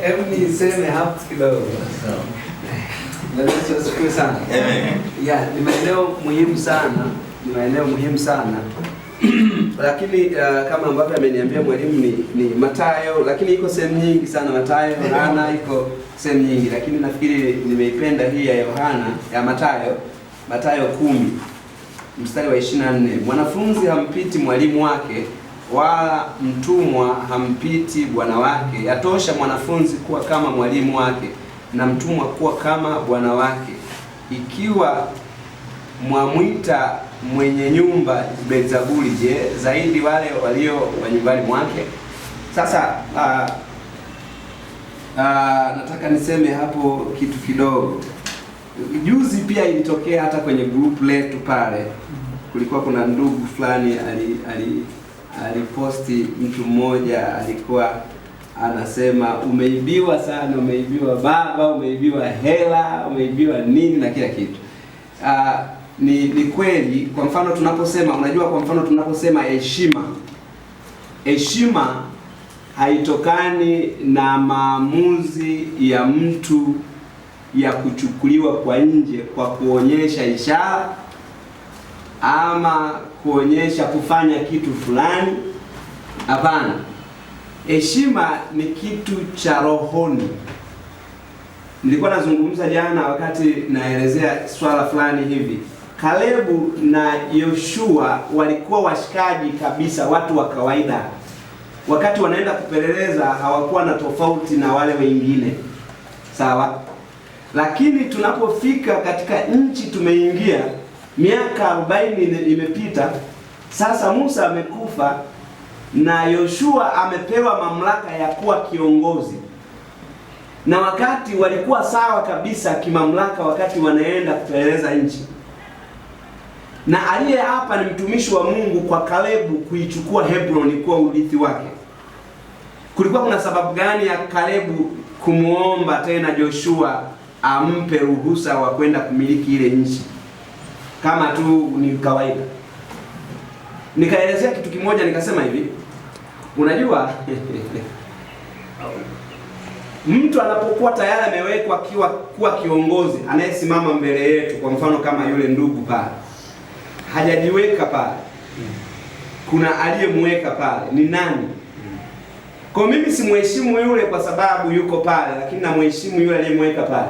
Hebu niseme hapo kidogo. Na Yesu asifiwe sana. Ni maeneo muhimu sana. Lakini kama ambavyo ameniambia mwalimu ni Mathayo, lakini iko sehemu nyingi sana Mathayo, Yohana iko sehemu nyingi, lakini nafikiri nimeipenda hii ya Yohana, ya Mathayo 10 mstari wa 24. Mwanafunzi hampiti mwalimu wake, wala mtumwa hampiti bwana wake. Yatosha mwanafunzi kuwa kama mwalimu wake na mtumwa kuwa kama bwana wake. Ikiwa mwamwita mwenye nyumba Beelzebuli, je, zaidi wale walio wa nyumbani mwake? Sasa nataka niseme hapo kitu kidogo. Juzi pia ilitokea hata kwenye group letu pale, kulikuwa kuna ndugu fulani aliposti, mtu mmoja alikuwa anasema umeibiwa sana, umeibiwa baba, umeibiwa hela, umeibiwa nini na kila kitu. Ni kweli. Kwa mfano tunaposema, unajua, kwa mfano tunaposema heshima haitokani na maamuzi ya mtu ya kuchukuliwa kwa nje kwa kuonyesha ishara ama kuonyesha kufanya kitu fulani. Hapana. Heshima ni kitu cha rohoni. Nilikuwa nazungumza jana wakati naelezea swala fulani hivi. Kalebu na Yoshua walikuwa washikaji kabisa, watu wa kawaida. Wakati wanaenda kupeleleza hawakuwa na tofauti na wale wengine. Sawa? Lakini tunapofika katika nchi tumeingia, miaka 40 imepita, sasa Musa amekufa na Yoshua amepewa mamlaka ya kuwa kiongozi. Na wakati walikuwa sawa kabisa kimamlaka wakati wanaenda kupeleleza nchi. Na aliye hapa ni mtumishi wa Mungu kwa Kalebu kuichukua Hebron kuwa urithi wake. Kulikuwa kuna sababu gani ya Kalebu kumuomba tena Joshua ampe ruhusa wa kwenda kumiliki ile nchi? Kama tu ni kawaida. Nikaelezea kitu kimoja, nikasema hivi, unajua mtu anapokuwa tayari amewekwa kuwa kiongozi anayesimama mbele yetu, kwa mfano kama yule ndugu pale, hajajiweka pale, kuna aliyemweka pale. Ni nani? Kwa mimi simheshimu yule kwa sababu yuko pale, lakini namheshimu yule aliyemweka pale.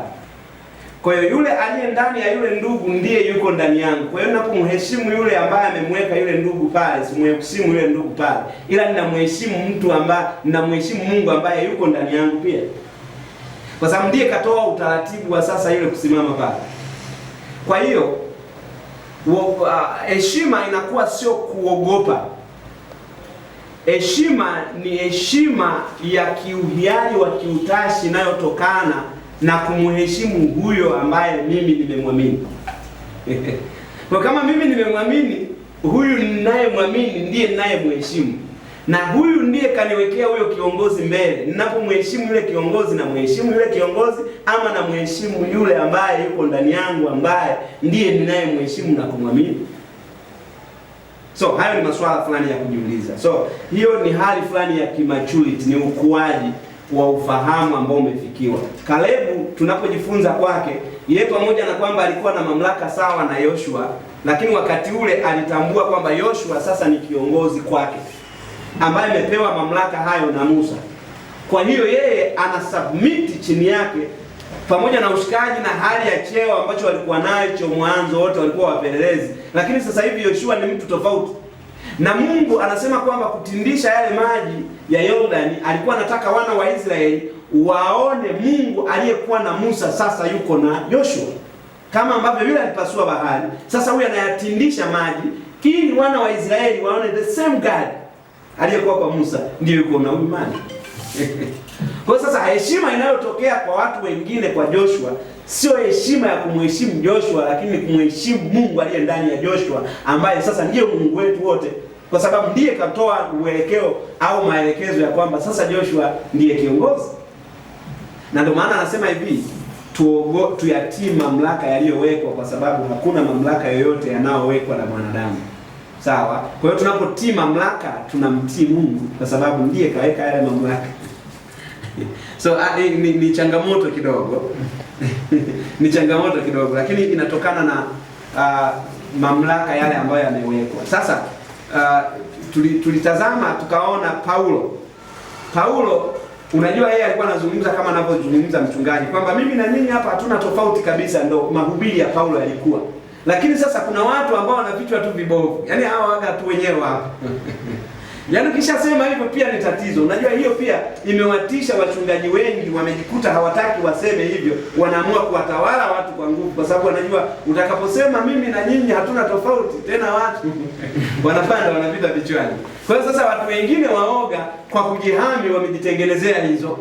Kwa hiyo yule aliye ndani ya yule ndugu ndiye yuko ndani yangu. Kwa hiyo ninapomheshimu yule ambaye amemweka yule ndugu pale, simheshimu yule ndugu pale, ila ninamheshimu mtu ambaye, ninamheshimu Mungu ambaye yuko ndani yangu pia. Kwa sababu ndiye katoa utaratibu wa sasa yule kusimama pale. Kwa hiyo heshima inakuwa sio kuogopa. Heshima ni heshima ya kiuhiari wa kiutashi inayotokana na kumheshimu huyo ambaye mimi nimemwamini. Kwa kama mimi nimemwamini, huyu ninayemwamini ndiye ninayemheshimu. Na huyu ndiye kaniwekea huyo kiongozi mbele. Ninapomheshimu yule kiongozi na mheshimu yule kiongozi, ama na mheshimu yule ambaye yuko ndani yangu ambaye ndiye ninayemheshimu na kumwamini. So hayo ni masuala fulani ya kujiuliza. So hiyo ni hali fulani ya kimaturity, ni ukuaji wa ufahamu ambao umefikiwa. Kalebu tunapojifunza kwake, yeye pamoja na kwamba alikuwa na mamlaka sawa na Yoshua, lakini wakati ule alitambua kwamba Yoshua sasa ni kiongozi kwake, ambaye amepewa mamlaka hayo na Musa. Kwa hiyo yeye anasubmit chini yake, pamoja na ushikaji na hali ya cheo ambacho walikuwa nacho mwanzo, wote walikuwa wapelelezi. Lakini sasa hivi Yoshua ni mtu tofauti. Na Mungu anasema kwamba kutindisha yale maji ya Yordani, alikuwa anataka wana wa Israeli waone Mungu aliyekuwa na Musa sasa yuko na Yoshua. Kama ambavyo yule alipasua bahari, sasa huyu anayatindisha maji ili wana wa Israeli waone the same God aliyekuwa kwa Musa ndiyo yuko na huyu maji. Kwa sasa heshima inayotokea kwa watu wengine kwa Joshua sio heshima ya kumheshimu Joshua, lakini kumheshimu Mungu aliye ndani ya Joshua, ambaye sasa ndiye Mungu wetu wote, kwa sababu ndiye katoa uelekeo au maelekezo ya kwamba sasa Joshua ndiye kiongozi. Na ndio maana anasema hivi, tuyatii mamlaka yaliyowekwa, kwa sababu hakuna mamlaka yoyote yanayowekwa na mwanadamu. Sawa? Kwa hiyo tunapotii mamlaka tunamtii Mungu kwa sababu ndiye kaweka yale mamlaka. So ni changamoto kidogo. Ni changamoto kidogo, lakini inatokana na mamlaka yale ambayo yamewekwa. Sasa tulitazama tukaona Paulo, unajua yeye alikuwa anazungumza kama anavyozungumza mchungaji kwamba mimi na ninyi hapa hatuna tofauti kabisa, ndo mahubiri ya Paulo yalikuwa. Lakini sasa kuna watu ambao wana vichwa tu vibovu. Yaani hawa waga tu wenyewe hapa. Yaani ukishasema hivyo pia ni tatizo. Unajua hiyo pia imewatisha wachungaji wengi, wamejikuta hawataki waseme hivyo, wanaamua kuwatawala watu kwa nguvu, kwa sababu wanajua utakaposema mimi na nyinyi hatuna tofauti, tena watu wanapanda wanapita vichwani. Kwa hiyo sasa watu wengine waoga kwa kujihami wamejitengenezea hizo.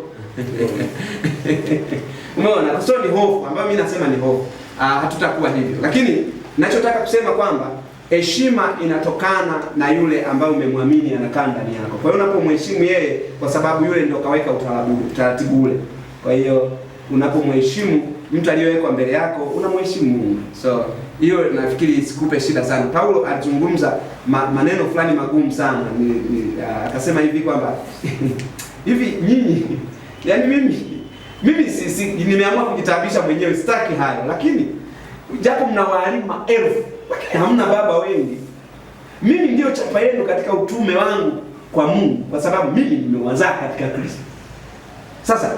Umeona? So ni hofu, ambayo mimi nasema ni hofu. Hatutakuwa hivyo. Lakini ninachotaka kusema kwamba heshima inatokana na yule ambaye umemwamini anakaa ndani yako. Kwa hiyo unapomheshimu yeye, kwa sababu yule ndio kaweka utaratibu ule. Kwa hiyo unapomheshimu mtu aliyewekwa mbele yako, unamheshimu Mungu. So hiyo nafikiri isikupe shida sana. Paulo alizungumza maneno fulani magumu sana. Akasema hivi kwamba hivi nyinyi, yani mimi nimeamua kujitabisha mwenyewe, sitaki hayo, lakini japo mna walimu maelfu, lakini hamna baba wengi. Mimi ndio chapa yenu katika utume wangu kwa Mungu, kwa sababu mimi nimewazaa katika Kristo. Sasa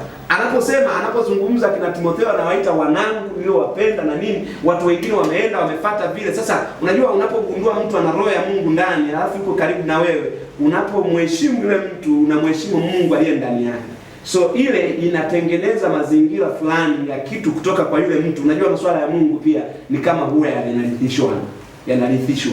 anapozungumza kina Timotheo anawaita wanangu niliowapenda na nini, watu wengine wameenda wamefuata vile. Sasa unajua, unapogundua mtu ana roho ya Mungu ndani, alafu yuko karibu na wewe, unapomheshimu yule mtu unamheshimu Mungu aliye ndani yake. So ile inatengeneza mazingira fulani ya kitu kutoka kwa yule mtu. Unajua masuala ya Mungu pia ni kama huwa yanarithishwa.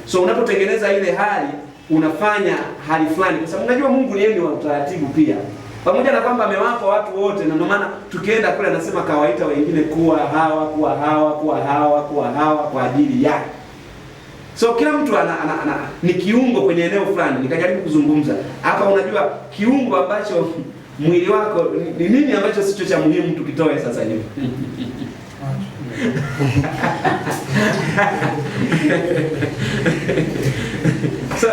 So unapotengeneza ile hali, unafanya hali fulani, kwa sababu unajua Mungu ni wa utaratibu pia. Pamoja na kwamba amewapa watu wote, na ndio maana tukienda kule anasema kawaita wengine kuwa hawa kwa ajili yake. So kila mtu ni kiungo kwenye eneo fulani. Nikajaribu kuzungumza hapa, unajua kiungo ambacho mwili wako ni nini ambacho sicho cha muhimu tukitoe sasa hivi. So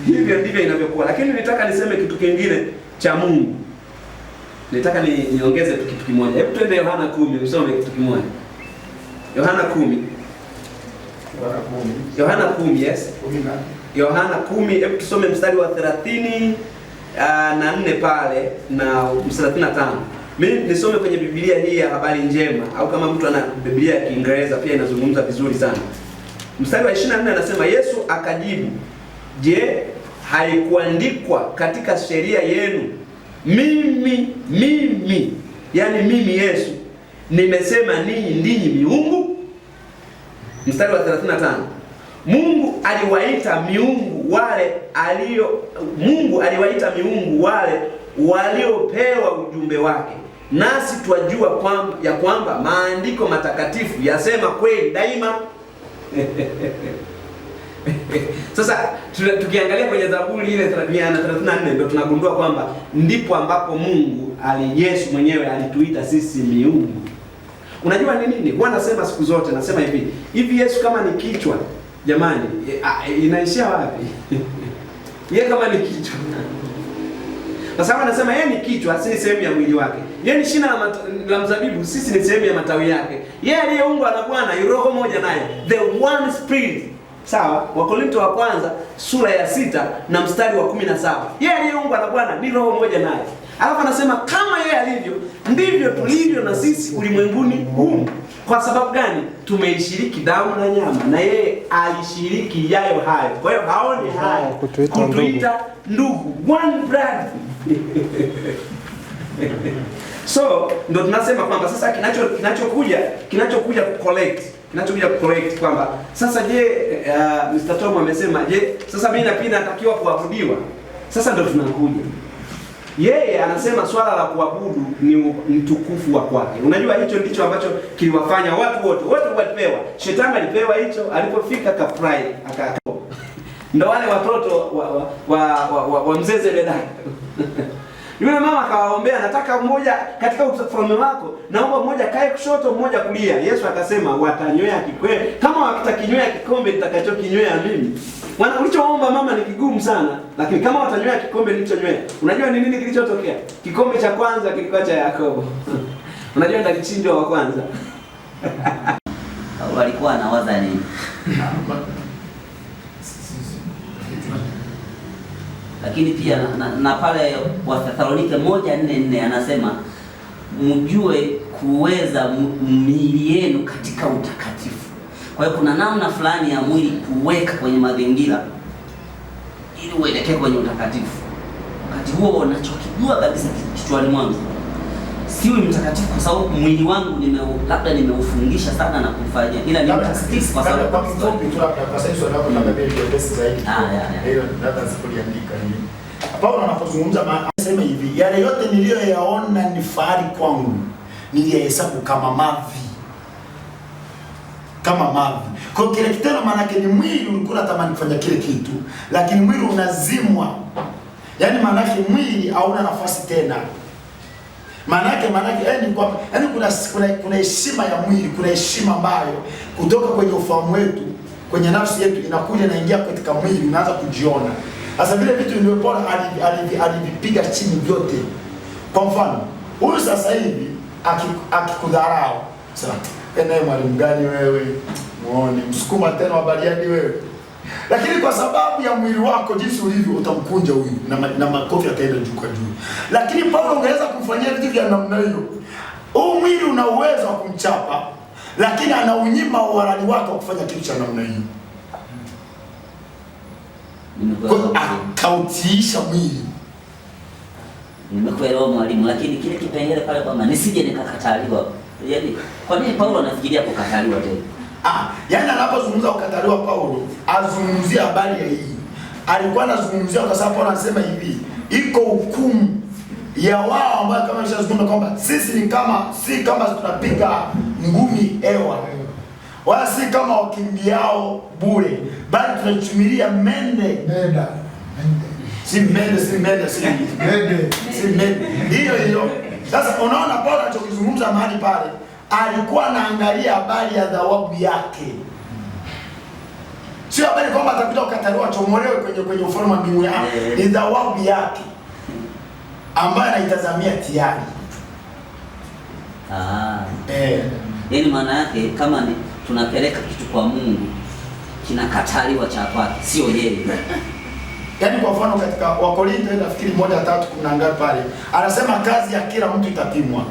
hivyo ndivyo inavyokuwa, lakini nitaka niseme kitu kingine cha Mungu. Nitaka niongeze kitu kimoja. Hebu twende Yohana 10 usome kitu kimoja. Yohana 10. Yohana 10, yes. Yohana 10, hebu tusome mstari wa 30 na 4 pale na 35. Mimi nisome kwenye Biblia hii ya Habari Njema, au kama mtu ana Biblia ya Kiingereza pia inazungumza vizuri sana. Mstari wa 24 anasema, Yesu akajibu, "Je, haikuandikwa katika sheria yenu, mimi yani mimi Yesu nimesema ninyi ndinyi miungu?" Mstari wa 35, Mungu aliwaita miungu wale waliopewa ujumbe wake, nasi twajua kwamba maandiko matakatifu yasema kweli daima. Sasa tukiangalia kwenye Zaburi ile 134 ndio tunagundua kwamba ndipo ambapo Yesu mwenyewe alituita sisi miungu. Unajua ni nini? Huwa nasema siku zote, nasema hivi Yesu kama ni kichwa, jamani, inaishia wapi? Yeye kama ni kichwa. Kwa sababu anasema yeye ni kichwa, si sehemu ya mwili wake. Yeye ni shina la mzabibu, sisi ni sehemu ya matawi yake. Yeye aliyeungwa na Bwana yu roho moja naye. The one spirit. Sawa? Wakorintho wa kwanza sura ya 6 na mstari wa 17. Yeye aliyeungwa na Bwana ni roho moja naye. Alafu anasema kama yeye alivyo ndivyo tulivyo na sisi ulimwenguni humu. Kwa sababu gani? Tumeishiriki damu na nyama, na yeye alishiriki yayo hayo. Kwa hiyo haoni haya kutuita ndugu, one blood. So ndo tunasema kwamba sasa kinachokuja collect kwamba sasa Mr. Tom amesema sasa mimi natakiwa kuabudiwa. Sasa ndo tunakuja. Yeye anasema swala la kuabudu ni mtukufu wa kwake. Unajua hicho ndicho ambacho kiliwafanya watu wote walipewa. Shetani alipewa hicho, alipofika kafurahi ndo wale watoto wa mzee Zebedaya. Yule mama akawaombea, nataka mmoja katika ufalme wako, naomba mmoja kae kushoto, mmoja kulia. Yesu akasema watanywea kikombe, kama wakitakinywea kikombe nitakachokinywea mimi. Ulichoomba mama ni kigumu sana, lakini kama watanywea kikombe nilichonywea. Unajua ni nini kilichotokea? Kikombe cha kwanza kilikuwa cha Yakobo. Unajua ndio kichinjwa wa kwanza. Walikuwa anawaza nini? Lakini pia na pale Wathesalonike 1:4 anasema mjue kuweza miili yenu katika utakatifu. Kwa hiyo kuna namna fulani ya mwili kuweka kwenye mazingira ili uelekee kwenye utakatifu. Wakati huo unachokijua kabisa kichwani mwangu, siwi mtakatifu kwa sababu mwili wangu labda nimeufungisha sana na kufanya, ila ni mtakatifu kwa sababu kwa kifupi tu kwa sasa swali lako labda ndio pesa zaidi. Hiyo labda sikuliandika hivi. Paulo anapozungumza anasema hivi, yale yote niliyoyaona ni fahari kwangu niliyahesabu kama mavi. Kwa kile kitendo maana yake ni mwili ulikuwa unatamani kufanya kile kitu, lakini mwili unazimwa. Yaani maana yake mwili hauna nafasi tena. Maana yake yani kuna heshima ya mwili, kuna heshima ambayo kutoka kwenye ufahamu wetu, kwenye nafsi yetu inakuja na ingia katika mwili, unaanza kujiona. Sasa vile vitu ndio Paulo alivipiga chini vyote. Kwa mfano, huyu sasa hivi akikudharau, sasa naye mwalimu gani wewe? Muone msukuma tena wa Bariadi wewe. Lakini kwa sababu ya mwili wako jinsi ulivyo utamkunja huyu na makofi yataenda juu kwa juu. Lakini Paulo ungeweza kumfanyia vitu vya namna hiyo. Huu mwili una uwezo wa kumchapa, lakini anaunyima uhalali wake wa kufanya kitu cha namna hiyo. Akautiisha mwili. Nimekuelewa mwalimu, lakini kile kipengele pale kwamba nisije nikakataliwa. Yaani kwa nini Paulo anafikiria kukataliwa tena? Yaani anapozungumza kukataliwa Paulo, azungumzia habari ya hii. Alikuwa anazungumzia kwa sababu Paulo anasema hivi, iko hukumu ya wao ambao kama nishazungumza kwamba sisi ni si kama tunapiga ngumi hewa. Wala si kama wakimbiao bure, bali tunachumilia mende. Si mende. Hiyo. Sasa unaona Paulo anachokizungumza mahali pale, alikuwa anaangalia habari ya thawabu yake. Sio habari kwamba atakuja kukataliwa chomolewe kwenye ufalme wa mbinguni. Ni thawabu yake ambayo anaitazamia tayari. Yaani maana yake kama ni tunapeleka kitu kwa Mungu kinakataliwa cha kwake, sio yeye. Yaani kwa mfano katika Wakorintho nafikiri 1:3 kuna ngapi pale? Anasema kazi ya kila mtu itapimwa.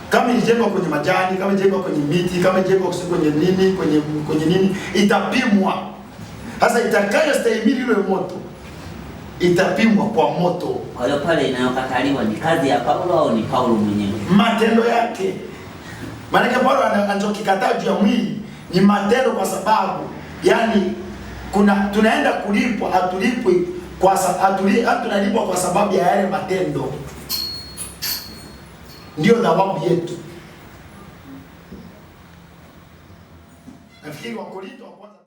Kama ilijengwa kwenye majani, kama ilijengwa kwenye miti, kama ilijengwa kwenye nini, kwenye nini, itapimwa. Sasa itakayostahimili ile moto itapimwa kwa moto. Kwa hiyo pale inayokataliwa ni kazi ya Paulo au ni Paulo mwenyewe? Matendo yake. Maana Paulo anachokikataa juu ya mwili ni matendo, kwa sababu yani tunaenda kulipwa, hatulipwi tunalipwa kwa sababu ya yale matendo. Ndio thawabu yetu. Nafikiri Wakorintho wa kwanza